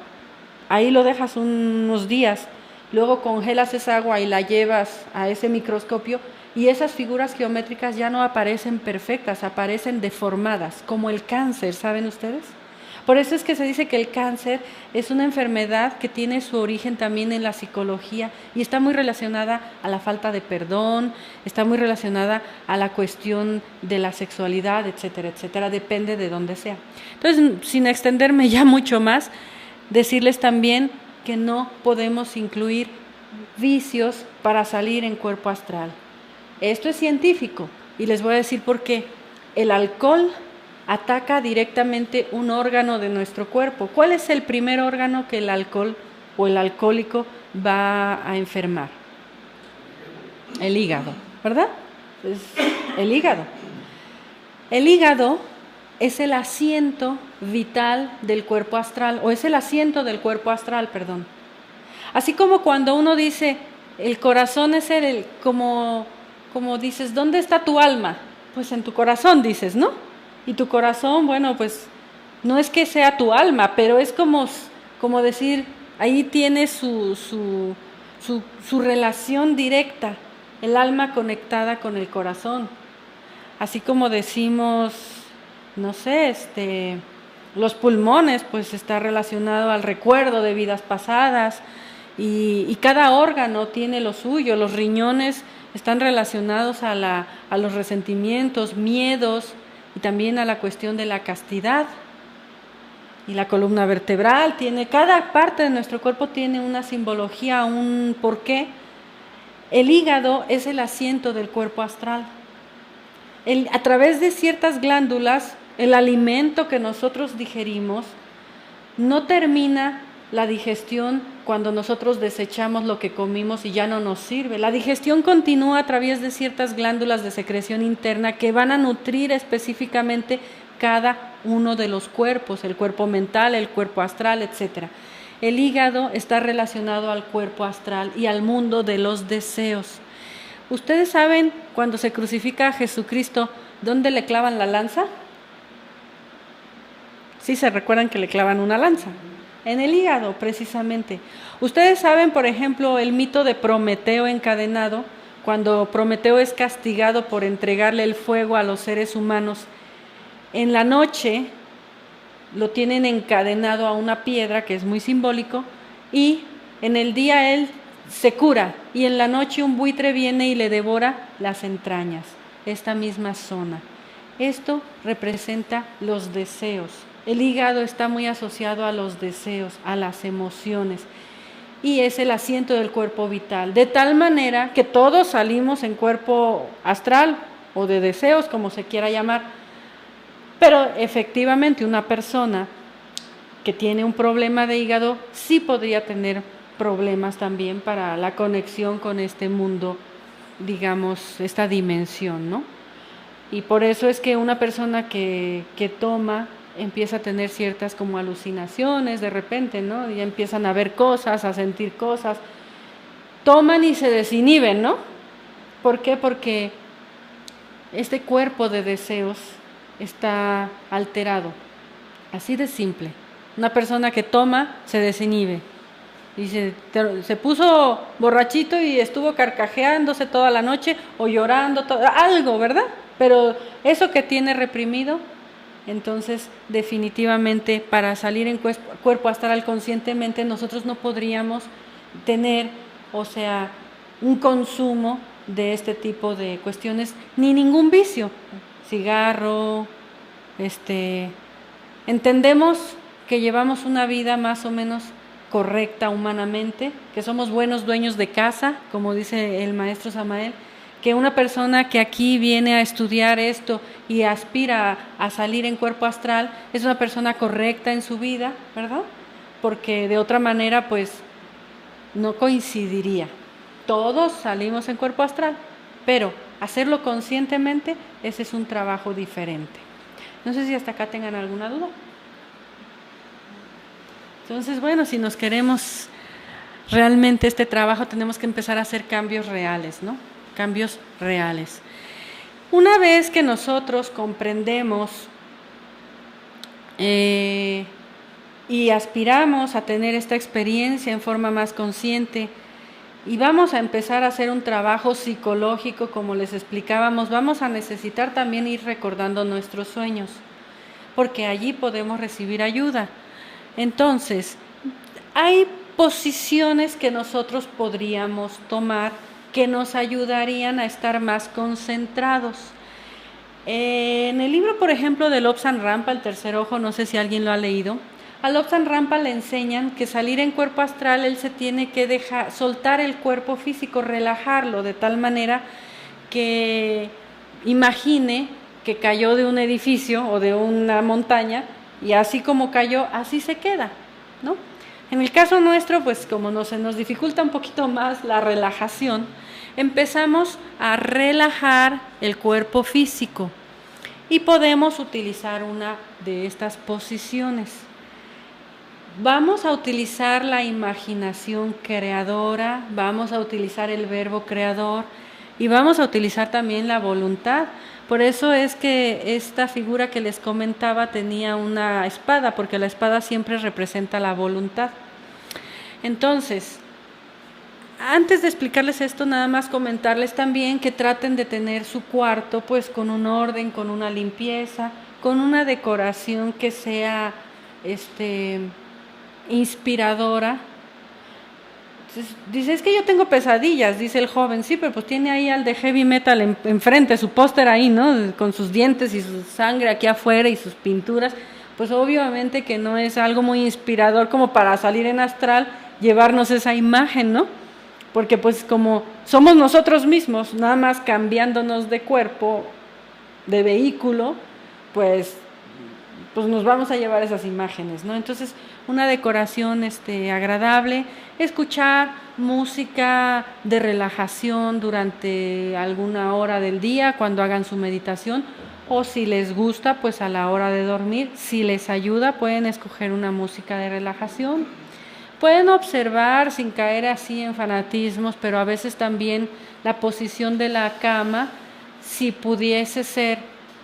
Ahí lo dejas unos días, luego congelas esa agua y la llevas a ese microscopio y esas figuras geométricas ya no aparecen perfectas, aparecen deformadas, como el cáncer, ¿saben ustedes? Por eso es que se dice que el cáncer es una enfermedad que tiene su origen también en la psicología y está muy relacionada a la falta de perdón, está muy relacionada a la cuestión de la sexualidad, etcétera, etcétera, depende de dónde sea. Entonces, sin extenderme ya mucho más, decirles también que no podemos incluir vicios para salir en cuerpo astral. Esto es científico y les voy a decir por qué. El alcohol ataca directamente un órgano de nuestro cuerpo. ¿Cuál es el primer órgano que el alcohol o el alcohólico va a enfermar? El hígado, ¿verdad? Es el hígado. El hígado es el asiento vital del cuerpo astral, o es el asiento del cuerpo astral, perdón. Así como cuando uno dice, el corazón es como dices, ¿dónde está tu alma? Pues en tu corazón dices, ¿no? Y tu corazón, bueno, pues no es que sea tu alma, pero es como decir, ahí tiene su relación directa, el alma conectada con el corazón. Así como decimos, no sé, los pulmones, pues está relacionado al recuerdo de vidas pasadas y cada órgano tiene lo suyo. Los riñones están relacionados a los resentimientos, miedos y también a la cuestión de la castidad. Y la columna vertebral cada parte de nuestro cuerpo tiene una simbología, un porqué. El hígado es el asiento del cuerpo astral. A través de ciertas glándulas, el alimento que nosotros digerimos no termina la digestión cuando nosotros desechamos lo que comimos y ya no nos sirve. La digestión continúa a través de ciertas glándulas de secreción interna que van a nutrir específicamente cada uno de los cuerpos, el cuerpo mental, el cuerpo astral, etc. El hígado está relacionado al cuerpo astral y al mundo de los deseos. ¿Ustedes saben cuando se crucifica a Jesucristo, dónde le clavan la lanza? Sí, se recuerdan que le clavan una lanza. En el hígado, precisamente. Ustedes saben, por ejemplo, el mito de Prometeo encadenado, cuando Prometeo es castigado por entregarle el fuego a los seres humanos. En la noche lo tienen encadenado a una piedra, que es muy simbólico, y en el día él se cura, y en la noche un buitre viene y le devora las entrañas, esta misma zona. Esto representa los deseos. El hígado está muy asociado a los deseos, a las emociones, y es el asiento del cuerpo vital, de tal manera que todos salimos en cuerpo astral o de deseos, como se quiera llamar, pero efectivamente una persona que tiene un problema de hígado sí podría tener problemas también para la conexión con este mundo, digamos, esta dimensión, ¿no? Y por eso es que una persona que toma empieza a tener ciertas como alucinaciones de repente, ¿no? Y empiezan a ver cosas, a sentir cosas. Toman y se desinhiben, ¿no? ¿Por qué? Porque este cuerpo de deseos está alterado. Así de simple. Una persona que toma se desinhibe. Y se puso borrachito y estuvo carcajeándose toda la noche o llorando, algo, ¿verdad? Pero eso que tiene reprimido, entonces definitivamente para salir en cuerpo astral conscientemente nosotros no podríamos tener, o sea, un consumo de este tipo de cuestiones, ni ningún vicio, cigarro, entendemos que llevamos una vida más o menos correcta humanamente, que somos buenos dueños de casa, como dice el maestro Samael, que una persona que aquí viene a estudiar esto y aspira a salir en cuerpo astral es una persona correcta en su vida, ¿verdad? Porque de otra manera pues no coincidiría. Todos salimos en cuerpo astral, pero hacerlo conscientemente, ese es un trabajo diferente. No sé si hasta acá tengan alguna duda. Entonces, bueno, si nos queremos realmente este trabajo tenemos que empezar a hacer cambios reales, ¿no? Cambios reales. Una vez que nosotros comprendemos y aspiramos a tener esta experiencia en forma más consciente y vamos a empezar a hacer un trabajo psicológico, como les explicábamos, vamos a necesitar también ir recordando nuestros sueños, porque allí podemos recibir ayuda. Entonces, hay posiciones que nosotros podríamos tomar que nos ayudarían a estar más concentrados. En el libro, por ejemplo, de Lobsang Rampa, El tercer ojo, no sé si alguien lo ha leído, a Lobsang Rampa le enseñan que salir en cuerpo astral, él se tiene que soltar el cuerpo físico, relajarlo de tal manera que imagine que cayó de un edificio o de una montaña y así como cayó, así se queda, ¿no? En el caso nuestro, pues como se nos dificulta un poquito más la relajación, empezamos a relajar el cuerpo físico y podemos utilizar una de estas posiciones. Vamos a utilizar la imaginación creadora, vamos a utilizar el verbo creador y vamos a utilizar también la voluntad. Por eso es que esta figura que les comentaba tenía una espada, porque la espada siempre representa la voluntad. Entonces, antes de explicarles esto, nada más comentarles también que traten de tener su cuarto pues con un orden, con una limpieza, con una decoración que sea inspiradora. Entonces, dice, es que yo tengo pesadillas, dice el joven. Sí, pero pues tiene ahí al de heavy metal enfrente, su póster ahí, ¿no? Con sus dientes y su sangre aquí afuera y sus pinturas. Pues obviamente que no es algo muy inspirador como para salir en astral, llevarnos esa imagen, ¿no? Porque pues como somos nosotros mismos, nada más cambiándonos de cuerpo, de vehículo, pues nos vamos a llevar esas imágenes, ¿no? Entonces, una decoración agradable, escuchar música de relajación durante alguna hora del día cuando hagan su meditación, o si les gusta, pues a la hora de dormir, si les ayuda, pueden escoger una música de relajación. Pueden observar sin caer así en fanatismos, pero a veces también la posición de la cama, si pudiese ser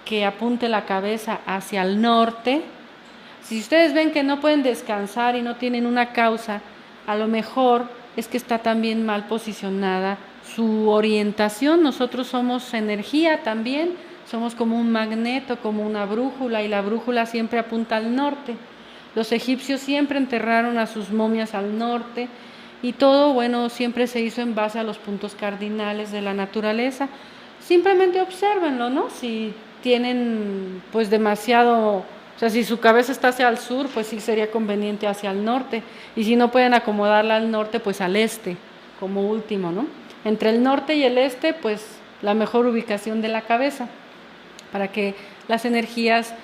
que apunte la cabeza hacia el norte. Si ustedes ven que no pueden descansar y no tienen una causa, a lo mejor es que está también mal posicionada su orientación. Nosotros somos energía también, somos como un magneto, como una brújula, y la brújula siempre apunta al norte. Los egipcios siempre enterraron a sus momias al norte y todo, siempre se hizo en base a los puntos cardinales de la naturaleza. Simplemente obsérvenlo, ¿no? Si tienen pues demasiado, si su cabeza está hacia el sur, pues sí sería conveniente hacia el norte, y si no pueden acomodarla al norte, pues al este, como último, ¿no? Entre el norte y el este, pues la mejor ubicación de la cabeza, para que las energías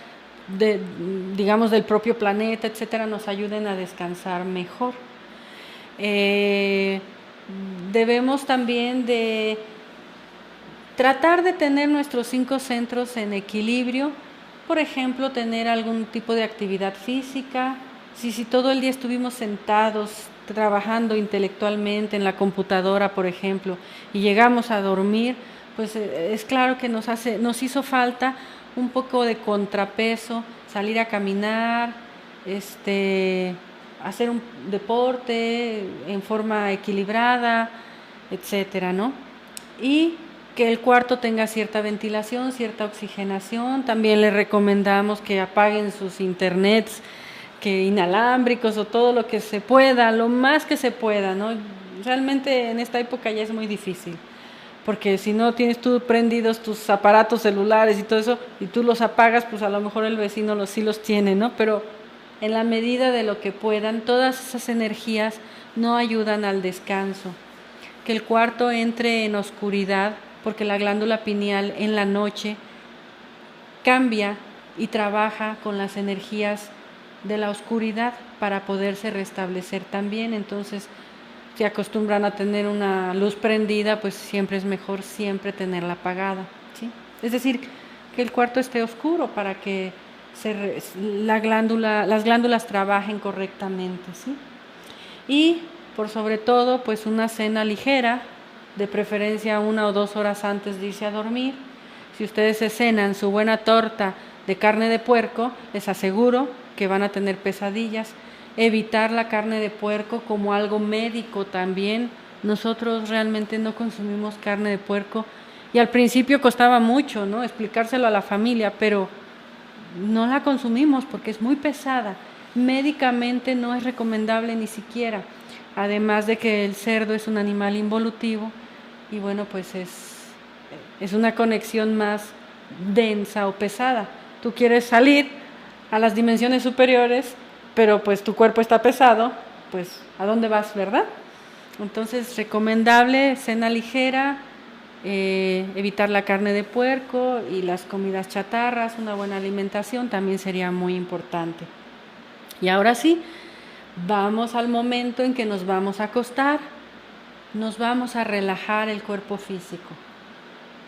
del propio planeta, etcétera, nos ayuden a descansar mejor. Debemos también de tratar de tener nuestros 5 centros en equilibrio, por ejemplo, tener algún tipo de actividad física. Si todo el día estuvimos sentados, trabajando intelectualmente en la computadora, por ejemplo, y llegamos a dormir, pues es claro que nos hizo falta un poco de contrapeso, salir a caminar, hacer un deporte en forma equilibrada, etcétera, ¿no? Y que el cuarto tenga cierta ventilación, cierta oxigenación. También les recomendamos que apaguen sus internets, que inalámbricos o todo lo que se pueda, lo más que se pueda, ¿no? Realmente en esta época ya es muy difícil, porque si no tienes tú prendidos tus aparatos celulares y todo eso, y tú los apagas, pues a lo mejor el vecino sí los tiene, ¿no? Pero en la medida de lo que puedan, todas esas energías no ayudan al descanso. Que el cuarto entre en oscuridad, porque la glándula pineal en la noche cambia y trabaja con las energías de la oscuridad para poderse restablecer también. Entonces, si acostumbran a tener una luz prendida, pues siempre es mejor siempre tenerla apagada, ¿sí? Es decir, que el cuarto esté oscuro para que las glándulas trabajen correctamente, ¿sí? Y por sobre todo, pues una cena ligera, de preferencia 1 o 2 horas antes de irse a dormir. Si ustedes se cenan su buena torta de carne de puerco, les aseguro que van a tener pesadillas. Evitar la carne de puerco como algo médico también. Nosotros realmente no consumimos carne de puerco y al principio costaba mucho, ¿no?, explicárselo a la familia, pero no la consumimos porque es muy pesada. Médicamente no es recomendable ni siquiera. Además de que el cerdo es un animal involutivo y bueno, pues es una conexión más densa o pesada. Tú quieres salir a las dimensiones superiores, pero pues tu cuerpo está pesado, pues ¿a dónde vas, verdad? Entonces, recomendable cena ligera, evitar la carne de puerco y las comidas chatarras, una buena alimentación también sería muy importante. Y ahora sí, vamos al momento en que nos vamos a acostar, nos vamos a relajar el cuerpo físico.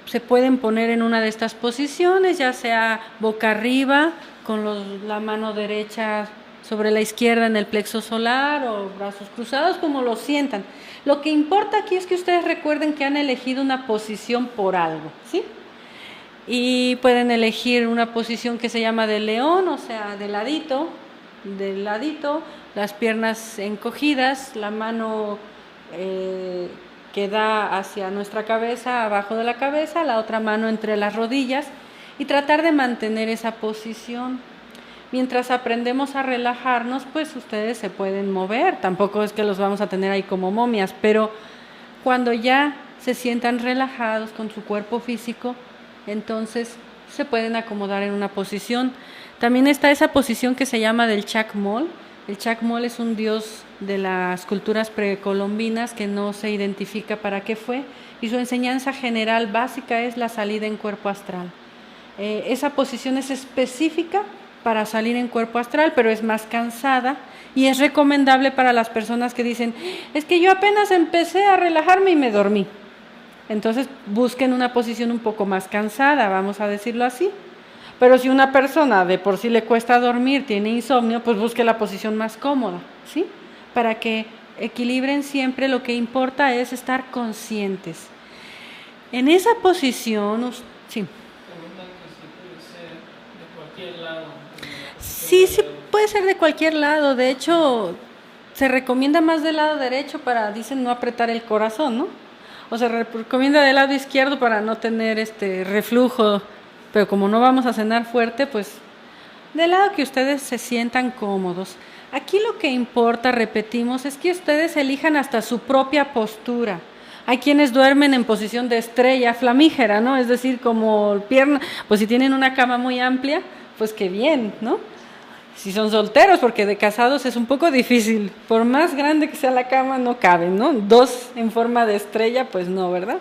Se pueden poner en una de estas posiciones, ya sea boca arriba, con la mano derecha sobre la izquierda en el plexo solar o brazos cruzados, como lo sientan. Lo que importa aquí es que ustedes recuerden que han elegido una posición por algo, ¿sí? Y pueden elegir una posición que se llama de león, o sea, de ladito, las piernas encogidas, la mano que da hacia nuestra cabeza, abajo de la cabeza, la otra mano entre las rodillas y tratar de mantener esa posición. Mientras aprendemos a relajarnos, pues ustedes se pueden mover, tampoco es que los vamos a tener ahí como momias, pero cuando ya se sientan relajados con su cuerpo físico, entonces se pueden acomodar en una posición. También está esa posición que se llama del Chacmol. El Chacmol es un dios de las culturas precolombinas que no se identifica para qué fue, y su enseñanza general básica es la salida en cuerpo astral. Esa posición es específica para salir en cuerpo astral, pero es más cansada y es recomendable para las personas que dicen, es que yo apenas empecé a relajarme y me dormí. Entonces busquen una posición un poco más cansada, vamos a decirlo así. Pero si una persona de por sí le cuesta dormir, tiene insomnio, pues busque la posición más cómoda, ¿sí? Para que equilibren siempre, lo que importa es estar conscientes. En esa posición, sí. Sí, puede ser de cualquier lado. De hecho, se recomienda más del lado derecho para, dicen, no apretar el corazón, ¿no? O se recomienda del lado izquierdo para no tener reflujo. Pero como no vamos a cenar fuerte, pues del lado que ustedes se sientan cómodos. Aquí lo que importa, repetimos, es que ustedes elijan hasta su propia postura. Hay quienes duermen en posición de estrella flamígera, ¿no? Es decir, como pierna, pues si tienen una cama muy amplia, pues qué bien, ¿no? Si son solteros, porque de casados es un poco difícil. Por más grande que sea la cama, no caben, ¿no? 2 en forma de estrella, pues no, ¿verdad?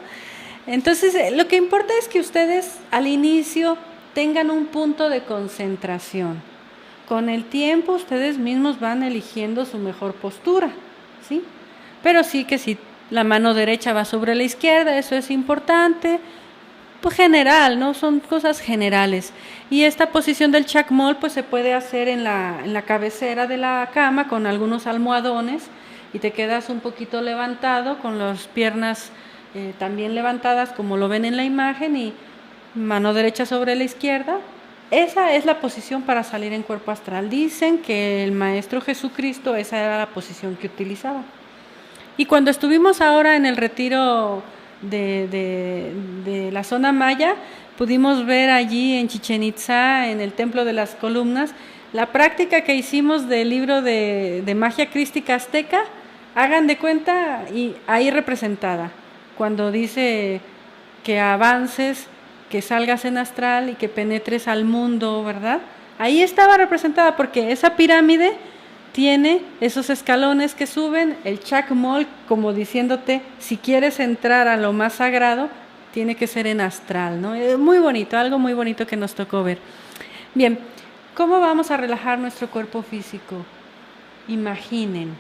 Entonces, lo que importa es que ustedes al inicio tengan un punto de concentración. Con el tiempo ustedes mismos van eligiendo su mejor postura, ¿sí? Pero sí que si la mano derecha va sobre la izquierda, eso es importante, pues general, ¿no? Son cosas generales. Y esta posición del Chacmol pues se puede hacer en la cabecera de la cama con algunos almohadones y te quedas un poquito levantado con las piernas también levantadas como lo ven en la imagen y mano derecha sobre la izquierda. Esa es la posición para salir en cuerpo astral. Dicen que el Maestro Jesucristo esa era la posición que utilizaba. Y cuando estuvimos ahora en el retiro de la zona maya, pudimos ver allí en Chichén Itzá, en el Templo de las Columnas, la práctica que hicimos del libro de magia crística azteca. Hagan de cuenta, y ahí representada, cuando dice que avances, que salgas en astral y que penetres al mundo, ¿verdad? Ahí estaba representada porque esa pirámide tiene esos escalones que suben, el Chacmol, como diciéndote, si quieres entrar a lo más sagrado, tiene que ser en astral, ¿no? Muy bonito, algo muy bonito que nos tocó ver. Bien, ¿cómo vamos a relajar nuestro cuerpo físico? Imaginen,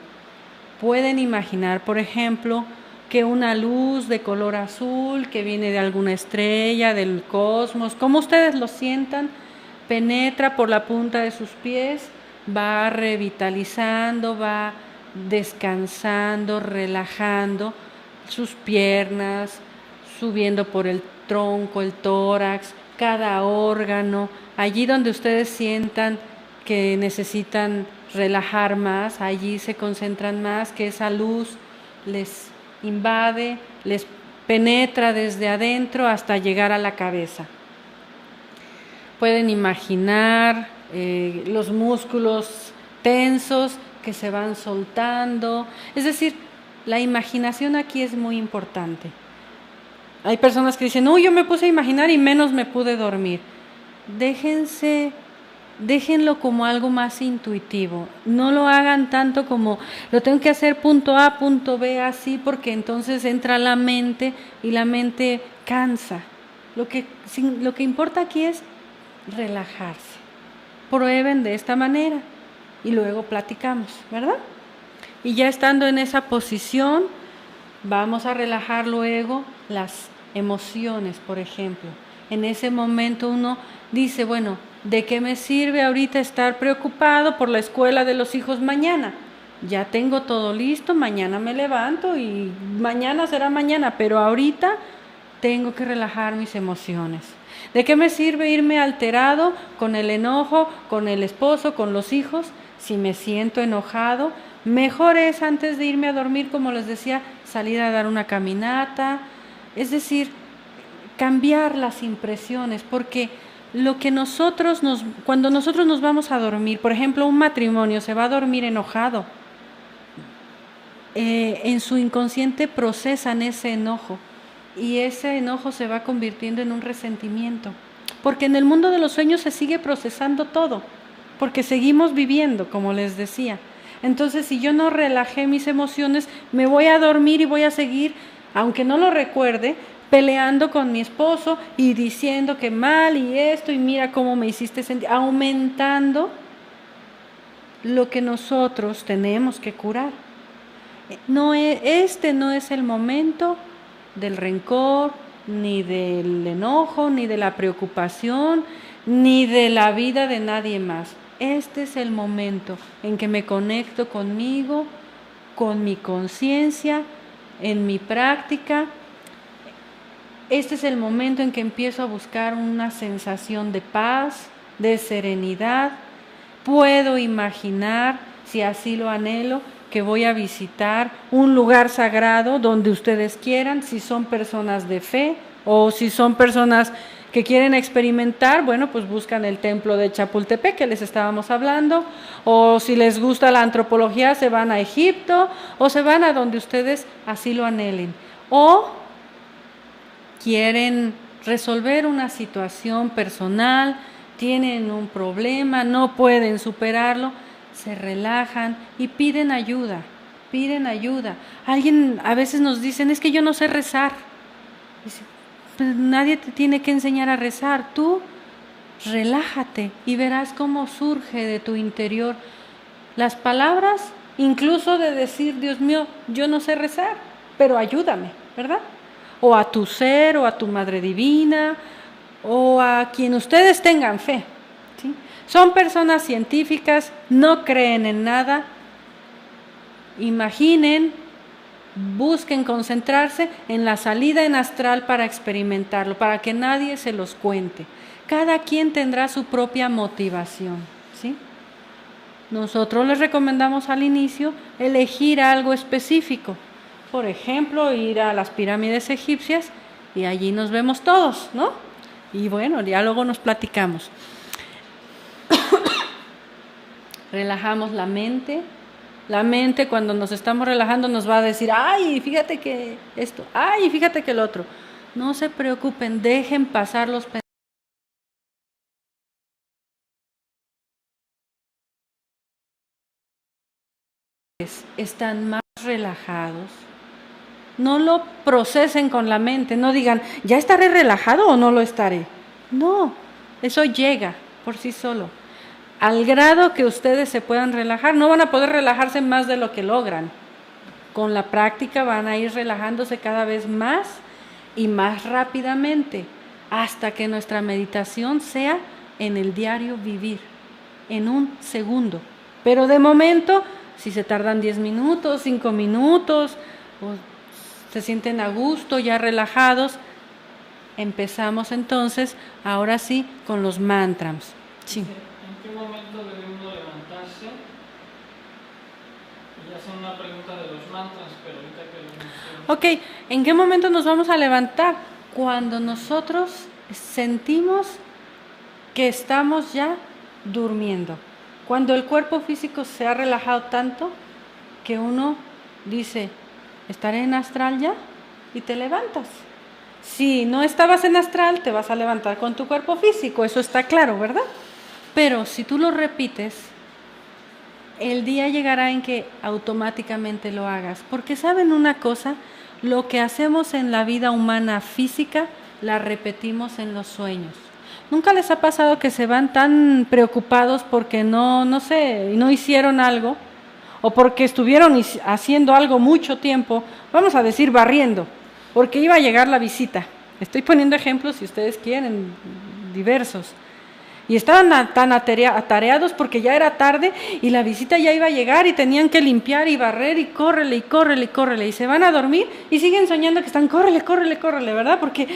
pueden imaginar, por ejemplo, que una luz de color azul que viene de alguna estrella, del cosmos, como ustedes lo sientan, penetra por la punta de sus pies, va revitalizando, va descansando, relajando sus piernas, subiendo por el tronco, el tórax, cada órgano, allí donde ustedes sientan que necesitan relajar más, allí se concentran más, que esa luz les invade, les penetra desde adentro hasta llegar a la cabeza. Pueden imaginar los músculos tensos que se van soltando. Es decir, la imaginación aquí es muy importante. Hay personas que dicen, yo me puse a imaginar y menos me pude dormir. Déjenlo como algo más intuitivo. No lo hagan tanto como lo tengo que hacer punto A, punto B, así, porque entonces entra la mente y la mente cansa. Lo que importa aquí es relajarse. Prueben de esta manera y luego platicamos, ¿verdad? Y ya estando en esa posición, vamos a relajar luego las emociones, por ejemplo. En ese momento uno dice, bueno, ¿de qué me sirve ahorita estar preocupado por la escuela de los hijos mañana? Ya tengo todo listo, mañana me levanto y mañana será mañana, pero ahorita tengo que relajar mis emociones. ¿De qué me sirve irme alterado con el enojo, con el esposo, con los hijos? Si me siento enojado, mejor es antes de irme a dormir, como les decía, salir a dar una caminata. Es decir, cambiar las impresiones, porque cuando nosotros nos vamos a dormir, por ejemplo, un matrimonio se va a dormir enojado, en su inconsciente procesan ese enojo y ese enojo se va convirtiendo en un resentimiento, porque en el mundo de los sueños se sigue procesando todo, porque seguimos viviendo, como les decía. Entonces, si yo no relajé mis emociones, me voy a dormir y voy a seguir, aunque no lo recuerde, peleando con mi esposo y diciendo que mal y esto y mira cómo me hiciste sentir, aumentando lo que nosotros tenemos que curar. Este no es el momento del rencor, ni del enojo, ni de la preocupación, ni de la vida de nadie más. Este es el momento en que me conecto conmigo, con mi conciencia, en mi práctica. Este es el momento en que empiezo a buscar una sensación de paz, de serenidad. Puedo imaginar, si así lo anhelo, que voy a visitar un lugar sagrado donde ustedes quieran, si son personas de fe o si son personas que quieren experimentar, bueno, pues buscan el templo de Chapultepec que les estábamos hablando, o si les gusta la antropología se van a Egipto o se van a donde ustedes así lo anhelen, o quieren resolver una situación personal, tienen un problema, no pueden superarlo, se relajan y piden ayuda. Alguien a veces nos dicen, es que yo no sé rezar. Dice, pues nadie te tiene que enseñar a rezar, tú relájate y verás cómo surge de tu interior las palabras, incluso de decir, Dios mío, yo no sé rezar, pero ayúdame, ¿verdad? O a tu ser, o a tu Madre Divina, o a quien ustedes tengan fe, ¿sí? Son personas científicas, no creen en nada. Imaginen, busquen concentrarse en la salida en astral para experimentarlo, para que nadie se los cuente. Cada quien tendrá su propia motivación, ¿sí? Nosotros les recomendamos al inicio elegir algo específico. Por ejemplo, ir a las pirámides egipcias y allí nos vemos todos, ¿no? Y bueno, ya luego nos platicamos. Relajamos la mente. La mente, cuando nos estamos relajando, nos va a decir, ay, fíjate que esto, ay, fíjate que el otro. No se preocupen, dejen pasar los pensamientos. Están más relajados. No lo procesen con la mente, no digan, ¿ya estaré relajado o no lo estaré? No, eso llega por sí solo. Al grado que ustedes se puedan relajar, no van a poder relajarse más de lo que logran. Con la práctica van a ir relajándose cada vez más y más rápidamente, hasta que nuestra meditación sea en el diario vivir, en un segundo. Pero de momento si se tardan 10 minutos, 5 minutos, o se sienten a gusto, ya relajados. Empezamos entonces, ahora sí, con los mantras. Sí. ¿En qué momento debe uno levantarse? Ya son una pregunta de los mantras, pero ahorita que lo menciono. Ok, ¿en qué momento nos vamos a levantar? Cuando nosotros sentimos que estamos ya durmiendo. Cuando el cuerpo físico se ha relajado tanto que uno dice, ¿estaré en astral ya? Y te levantas. Si no estabas en astral, te vas a levantar con tu cuerpo físico, eso está claro, ¿verdad? Pero si tú lo repites, el día llegará en que automáticamente lo hagas. Porque ¿saben una cosa? Lo que hacemos en la vida humana física, la repetimos en los sueños. ¿Nunca les ha pasado que se van tan preocupados porque no hicieron algo? O porque estuvieron haciendo algo mucho tiempo, vamos a decir barriendo, porque iba a llegar la visita. Estoy poniendo ejemplos, si ustedes quieren, diversos. Y estaban tan atareados porque ya era tarde y la visita ya iba a llegar y tenían que limpiar y barrer y córrele y córrele y córrele. Y se van a dormir y siguen soñando que están córrele, córrele, córrele, ¿verdad? Porque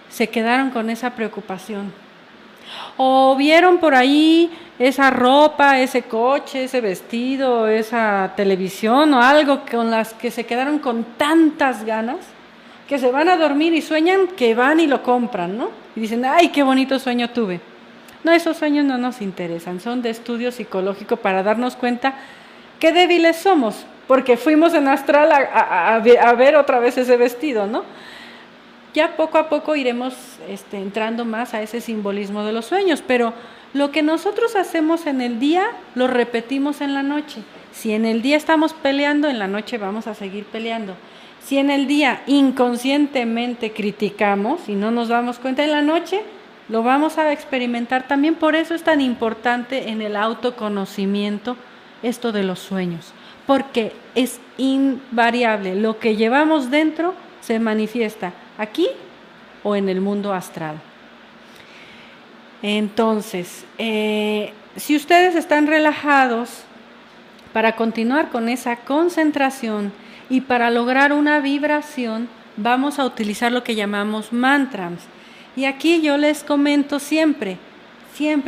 se quedaron con esa preocupación. O vieron por ahí esa ropa, ese coche, ese vestido, esa televisión o algo con las que se quedaron con tantas ganas que se van a dormir y sueñan que van y lo compran, ¿no? Y dicen, ¡ay, qué bonito sueño tuve! No, esos sueños no nos interesan, son de estudio psicológico para darnos cuenta qué débiles somos, porque fuimos en astral a ver otra vez ese vestido, ¿no? Ya poco a poco iremos entrando más a ese simbolismo de los sueños, pero lo que nosotros hacemos en el día lo repetimos en la noche. Si en el día estamos peleando, en la noche vamos a seguir peleando. Si en el día inconscientemente criticamos y no nos damos cuenta, en la noche lo vamos a experimentar también. Por eso es tan importante en el autoconocimiento esto de los sueños, porque es invariable. Lo que llevamos dentro se manifiesta aquí o en el mundo astral. Entonces, si ustedes están relajados, para continuar con esa concentración y para lograr una vibración, vamos a utilizar lo que llamamos mantras. Y aquí yo les comento siempre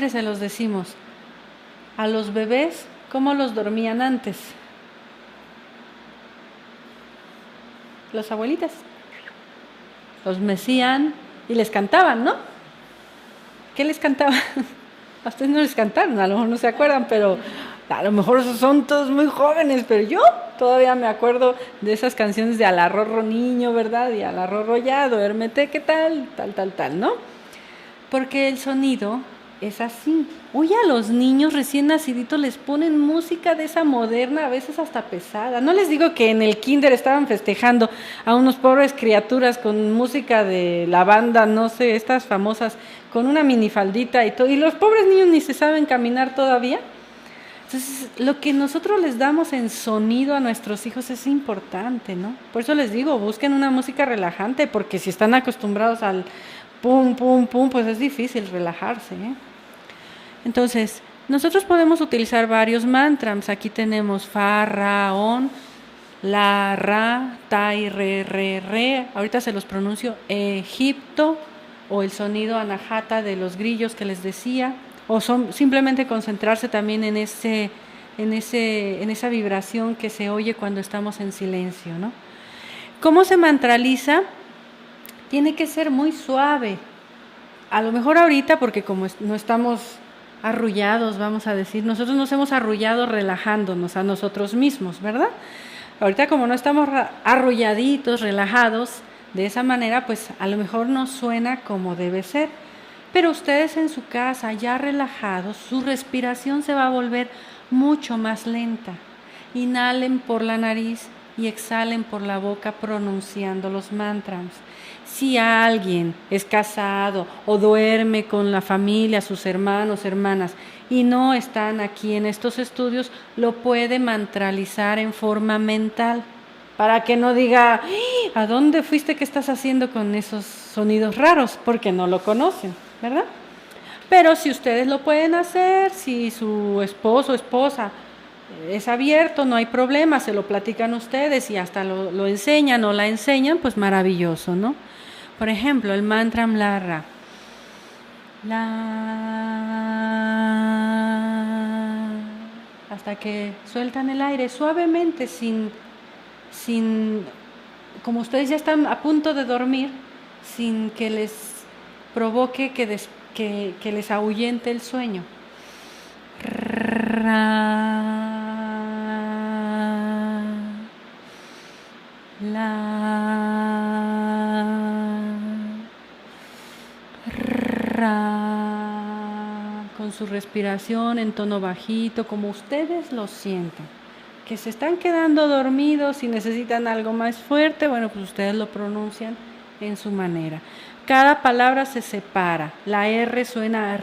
se los decimos, a los bebés, ¿cómo los dormían antes? Las abuelitas los mecían y les cantaban, ¿no? ¿Qué les cantaban? A ustedes no les cantaron, a lo mejor no se acuerdan, pero a lo mejor son todos muy jóvenes, pero yo todavía me acuerdo de esas canciones de Alarrorro niño, ¿verdad? Y Alarrorro ya, duérmete, ¿qué tal? Tal, ¿no? Porque el sonido es así. Hoy a los niños recién naciditos les ponen música de esa moderna, a veces hasta pesada. No les digo que en el kinder estaban festejando a unos pobres criaturas con música de la banda, no sé, estas famosas, con una minifaldita y todo, y los pobres niños ni se saben caminar todavía. Entonces, lo que nosotros les damos en sonido a nuestros hijos es importante, ¿no? Por eso les digo, busquen una música relajante, porque si están acostumbrados al pum, pum, pum, pues es difícil relajarse, ¿eh? Entonces, nosotros podemos utilizar varios mantras. Aquí tenemos fa, ra, on, la, ra, ta y re. Ahorita se los pronuncio Egipto, o el sonido anahata de los grillos que les decía, o simplemente concentrarse también en esa vibración que se oye cuando estamos en silencio, ¿no? ¿Cómo se mantraliza? Tiene que ser muy suave. A lo mejor ahorita, porque como no estamos arrullados, vamos a decir, nosotros nos hemos arrullado relajándonos a nosotros mismos, ¿verdad? Ahorita como no estamos arrulladitos, relajados, de esa manera, pues a lo mejor no suena como debe ser. Pero ustedes en su casa, ya relajados, su respiración se va a volver mucho más lenta. Inhalen por la nariz y exhalen por la boca pronunciando los mantras. Si alguien es casado o duerme con la familia, sus hermanos, hermanas, y no están aquí en estos estudios, lo puede mantralizar en forma mental, para que no diga, ¿a dónde fuiste? ¿Qué estás haciendo con esos sonidos raros? Porque no lo conocen, ¿verdad? Pero si ustedes lo pueden hacer, si su esposo o esposa es abierto, no hay problema, se lo platican ustedes y hasta lo enseñan o la enseñan, pues maravilloso, ¿no? Por ejemplo, el mantra Mlarra. La, hasta que sueltan el aire suavemente, sin, como ustedes ya están a punto de dormir, sin que les provoque que les ahuyente el sueño. Con su respiración en tono bajito, como ustedes lo sienten. Que se están quedando dormidos y necesitan algo más fuerte, bueno, pues ustedes lo pronuncian en su manera. Cada palabra se separa, la R suena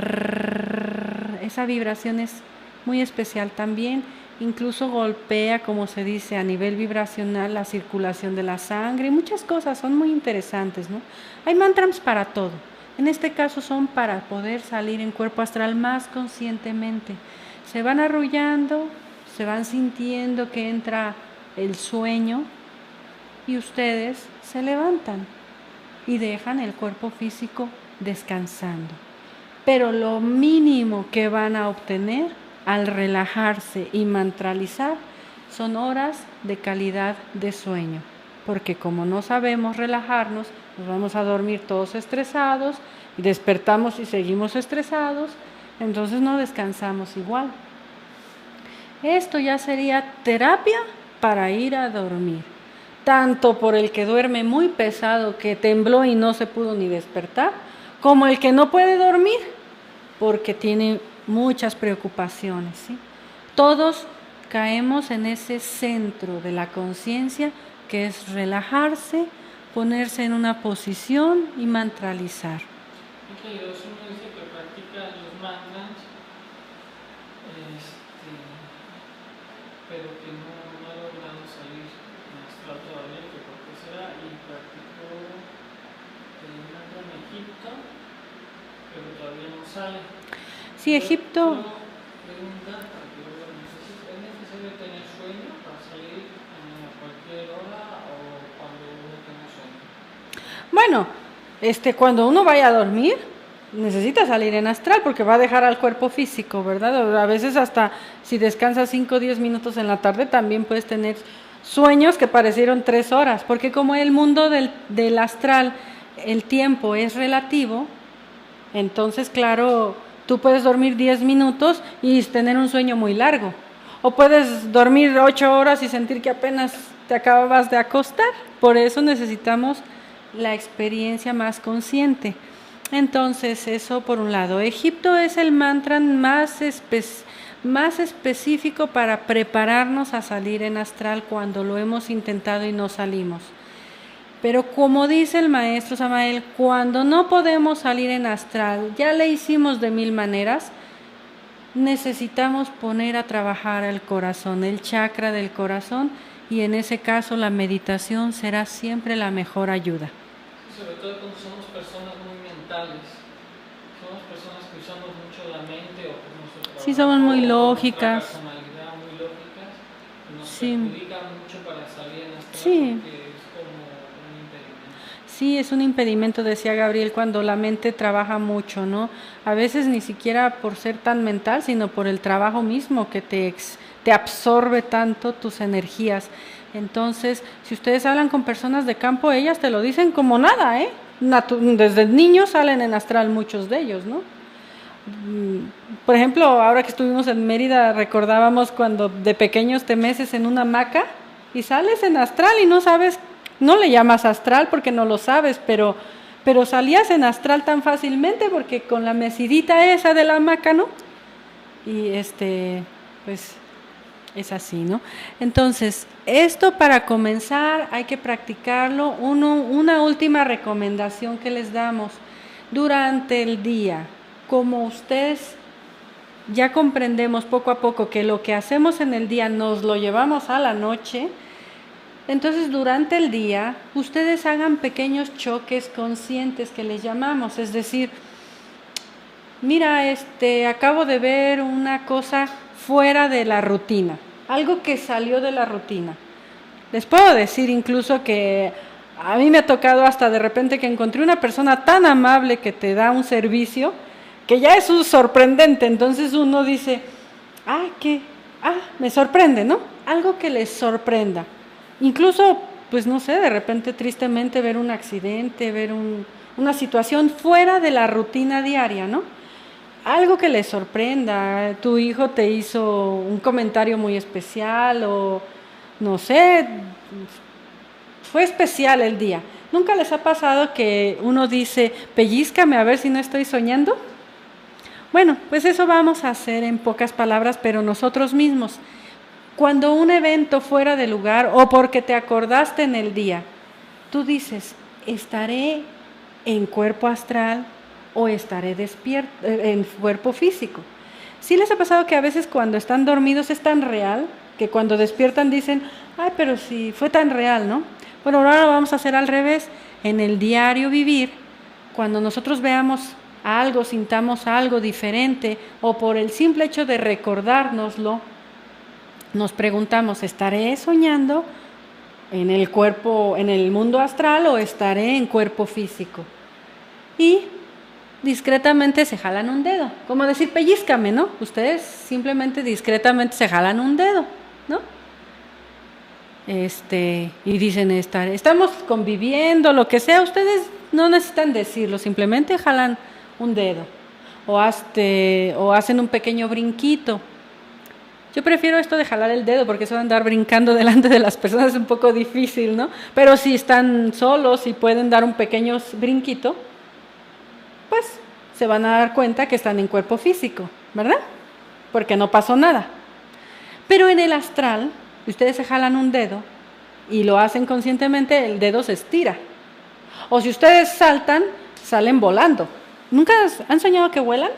esa vibración es muy especial también, incluso golpea, como se dice, a nivel vibracional la circulación de la sangre y muchas cosas, son muy interesantes, ¿no? Hay mantras para todo, en este caso son para poder salir en cuerpo astral más conscientemente. Se van arrullando, se van sintiendo que entra el sueño y ustedes se levantan y dejan el cuerpo físico descansando. Pero lo mínimo que van a obtener al relajarse y mantralizar son horas de calidad de sueño, porque como no sabemos relajarnos, nos vamos a dormir todos estresados y despertamos y seguimos estresados, entonces no descansamos igual. Esto ya sería terapia para ir a dormir, tanto por el que duerme muy pesado, que tembló y no se pudo ni despertar, como el que no puede dormir porque tiene muchas preocupaciones, ¿sí? Todos caemos en ese centro de la conciencia que es relajarse, ponerse en una posición y mantralizar. Okay, uno dice que practica los mantras, pero que no ha logrado salir en astral todavía, que por qué será, y practicó el mantra en Egipto, pero todavía no sale. Sí, Egipto. Pregunta, ¿es necesario tener sueño para salir a cualquier hora o cuando uno tenga sueño? Bueno, cuando uno vaya a dormir, necesita salir en astral porque va a dejar al cuerpo físico, ¿verdad? A veces hasta si descansas 5 o 10 minutos en la tarde también puedes tener sueños que parecieron 3 horas, porque como el mundo del astral, el tiempo es relativo, entonces claro, tú puedes dormir 10 minutos y tener un sueño muy largo, o puedes dormir 8 horas y sentir que apenas te acabas de acostar. Por eso necesitamos la experiencia más consciente. Entonces, eso por un lado. Egipto es el mantra más específico para prepararnos a salir en astral cuando lo hemos intentado y no salimos. Pero como dice el maestro Samael, cuando no podemos salir en astral, ya le hicimos de 1000 maneras, necesitamos poner a trabajar el corazón, el chakra del corazón, y en ese caso la meditación será siempre la mejor ayuda. Sobre todo cuando somos personas muy mentales, somos personas que usamos mucho la mente o por nuestro trabajo, sí, somos muy lógicas. Nuestra personalidad muy lógicas, nos sí. perjudica mucho para salir en astral, sí. porque es como un impedimento. Sí, es un impedimento, decía Gabriel, cuando la mente trabaja mucho, ¿no? A veces ni siquiera por ser tan mental, sino por el trabajo mismo que te absorbe tanto tus energías. Entonces, si ustedes hablan con personas de campo, ellas te lo dicen como nada, ¿eh? Desde niños salen en astral muchos de ellos, ¿no? Por ejemplo, ahora que estuvimos en Mérida, recordábamos cuando de pequeños te meces en una hamaca y sales en astral y no sabes, no le llamas astral porque no lo sabes, pero salías en astral tan fácilmente porque con la mesidita esa de la hamaca, ¿no? Y pues es así, ¿no? Entonces, esto para comenzar hay que practicarlo. Una última recomendación que les damos durante el día, como ustedes ya comprendemos poco a poco que lo que hacemos en el día nos lo llevamos a la noche, entonces durante el día ustedes hagan pequeños choques conscientes que les llamamos, es decir, mira, acabo de ver una cosa fuera de la rutina. algo que salió de la rutina. Les puedo decir incluso que a mí me ha tocado hasta de repente que encontré una persona tan amable que te da un servicio, que ya es un sorprendente, entonces uno dice, me sorprende, ¿no? Algo que les sorprenda. Incluso, pues no sé, de repente tristemente ver un accidente, ver una situación fuera de la rutina diaria, ¿no? Algo que les sorprenda, tu hijo te hizo un comentario muy especial o no sé, fue especial el día. ¿Nunca les ha pasado que uno dice, pellízcame a ver si no estoy soñando? Bueno, pues eso vamos a hacer en pocas palabras, pero nosotros mismos. Cuando un evento fuera de lugar o porque te acordaste en el día, tú dices, estaré en cuerpo astral o estaré despierto en cuerpo físico. ¿Sí les ha pasado que a veces cuando están dormidos es tan real que cuando despiertan dicen, ay, pero si fue tan real, ¿no? Bueno, ahora lo vamos a hacer al revés. En el diario vivir, cuando nosotros veamos algo, sintamos algo diferente o por el simple hecho de recordárnoslo, nos preguntamos, ¿estaré soñando en el cuerpo, en el mundo astral o estaré en cuerpo físico? Y discretamente se jalan un dedo, como decir pellízcame, ¿no? Ustedes simplemente discretamente se jalan un dedo, ¿no? Y dicen estamos conviviendo, lo que sea, ustedes no necesitan decirlo, simplemente jalan un dedo o hacen un pequeño brinquito. Yo prefiero esto de jalar el dedo porque eso de andar brincando delante de las personas es un poco difícil, ¿no? Pero si están solos y pueden dar un pequeño brinquito, pues se van a dar cuenta que están en cuerpo físico, ¿verdad? Porque no pasó nada. Pero en el astral, ustedes se jalan un dedo y lo hacen conscientemente, el dedo se estira. O si ustedes saltan, salen volando. ¿Nunca han soñado que vuelan?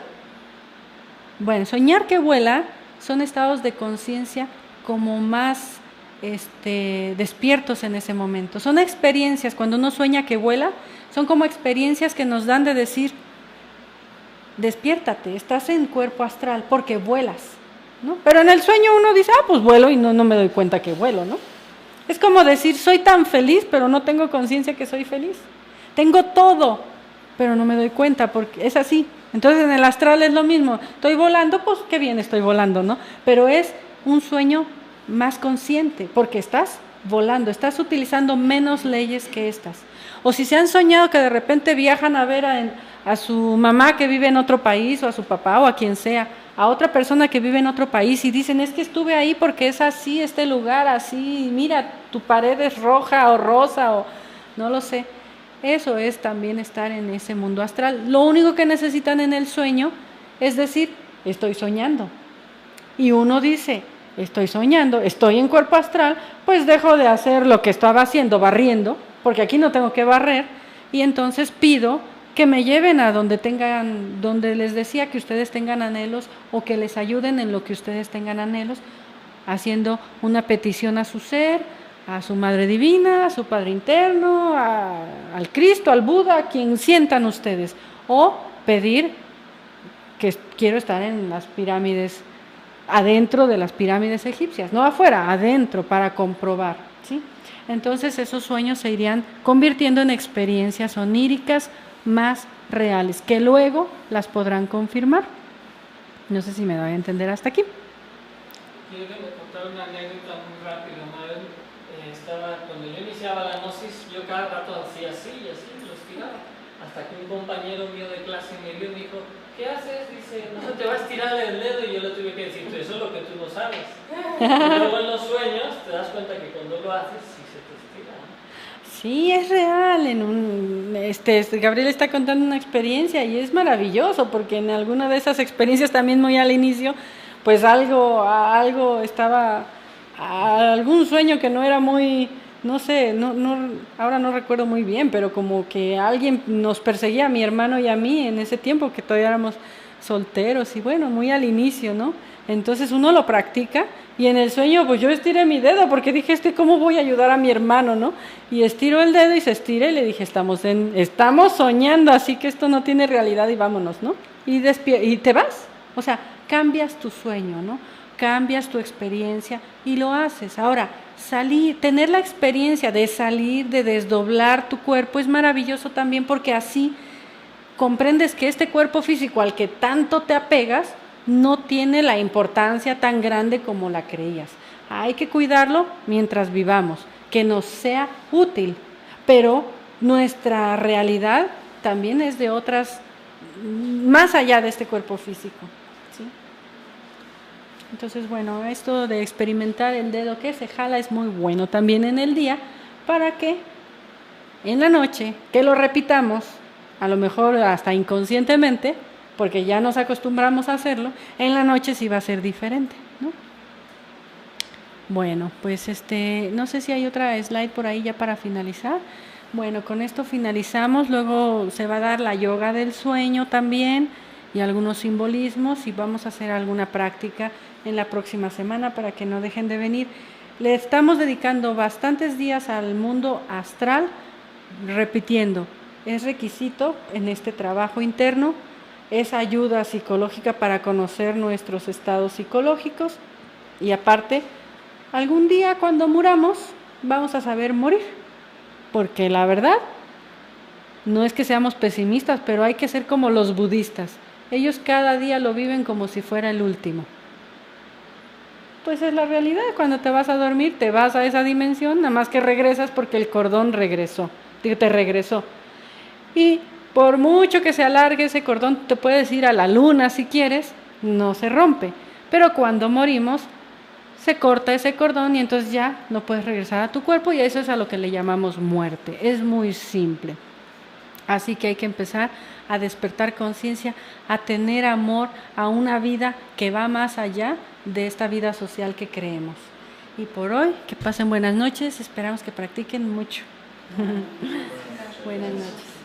Bueno, soñar que vuela son estados de conciencia como más despiertos en ese momento. Son experiencias, cuando uno sueña que vuela, son como experiencias que nos dan de decir, despiértate, estás en cuerpo astral porque vuelas, ¿no? Pero en el sueño uno dice, pues vuelo y no me doy cuenta que vuelo, ¿no? Es como decir, soy tan feliz, pero no tengo conciencia que soy feliz. Tengo todo, pero no me doy cuenta porque es así. Entonces en el astral es lo mismo, estoy volando, pues qué bien estoy volando, ¿no? Pero es un sueño más consciente, porque estás volando, estás utilizando menos leyes que estas. O si se han soñado que de repente viajan a ver a su mamá que vive en otro país, o a su papá, o a quien sea, a otra persona que vive en otro país, y dicen, es que estuve ahí porque es así, este lugar, así, mira, tu pared es roja o rosa, o no lo sé. Eso es también estar en ese mundo astral. Lo único que necesitan en el sueño es decir, estoy soñando. Y uno dice, estoy soñando, estoy en cuerpo astral, pues dejo de hacer lo que estaba haciendo, barriendo, porque aquí no tengo que barrer, y entonces pido que me lleven a donde les decía que ustedes tengan anhelos, o que les ayuden en lo que ustedes tengan anhelos, haciendo una petición a su ser, a su Madre Divina, a su Padre Interno, al Cristo, al Buda, a quien sientan ustedes, o pedir que quiero estar en las pirámides, adentro de las pirámides egipcias, no afuera, adentro, para comprobar, ¿sí? Entonces esos sueños se irían convirtiendo en experiencias oníricas más reales, que luego las podrán confirmar. No sé si me doy a entender hasta aquí. Quiero contar una anécdota muy rápida. Una vez cuando yo iniciaba la gnosis, yo cada rato hacía así y así, lo estiraba. Hasta que un compañero mío de clase me vio y me dijo, ¿qué haces? Dice, no se te va a estirar el dedo, y yo le tuve que decir, eso es lo que tú no sabes. Y luego en los sueños te das cuenta que cuando lo haces, sí se te estira. Sí, es real. Gabriel está contando una experiencia y es maravilloso, porque en alguna de esas experiencias también muy al inicio, pues algo estaba, algún sueño que no era muy, no sé, ahora no recuerdo muy bien, pero como que alguien nos perseguía a mi hermano y a mí en ese tiempo que todavía éramos solteros y bueno, muy al inicio, ¿no? Entonces uno lo practica y en el sueño pues yo estiré mi dedo porque dije, ¿cómo voy a ayudar a mi hermano, no? Y estiro el dedo y se estira y le dije, estamos soñando, así que esto no tiene realidad y vámonos, ¿no? Y te vas, o sea, cambias tu sueño, ¿no? cambias tu experiencia y lo haces. Ahora, tener la experiencia de salir, de desdoblar tu cuerpo es maravilloso también, porque así comprendes que este cuerpo físico al que tanto te apegas no tiene la importancia tan grande como la creías. Hay que cuidarlo mientras vivamos, que nos sea útil, pero nuestra realidad también es de otras, más allá de este cuerpo físico, ¿sí? Entonces, bueno, esto de experimentar el dedo que se jala es muy bueno también en el día, para que en la noche, que lo repitamos, a lo mejor hasta inconscientemente, porque ya nos acostumbramos a hacerlo, en la noche sí va a ser diferente, ¿no? Bueno, pues no sé si hay otra slide por ahí ya para finalizar. Bueno, con esto finalizamos, luego se va a dar la yoga del sueño también y algunos simbolismos, y vamos a hacer alguna práctica en la próxima semana para que no dejen de venir. Le estamos dedicando bastantes días al mundo astral, repitiendo, es requisito en este trabajo interno, es ayuda psicológica para conocer nuestros estados psicológicos, y aparte, algún día cuando muramos vamos a saber morir, porque la verdad no es que seamos pesimistas, pero hay que ser como los budistas. Ellos cada día lo viven como si fuera el último. Pues es la realidad. Cuando te vas a dormir, te vas a esa dimensión, nada más que regresas porque el cordón te regresó. Y por mucho que se alargue ese cordón, te puedes ir a la luna si quieres, no se rompe. Pero cuando morimos, se corta ese cordón y entonces ya no puedes regresar a tu cuerpo, y eso es a lo que le llamamos muerte. Es muy simple. Así que hay que empezar a despertar conciencia, a tener amor a una vida que va más allá de esta vida social que creemos. Y por hoy, que pasen buenas noches, esperamos que practiquen mucho. Buenas noches.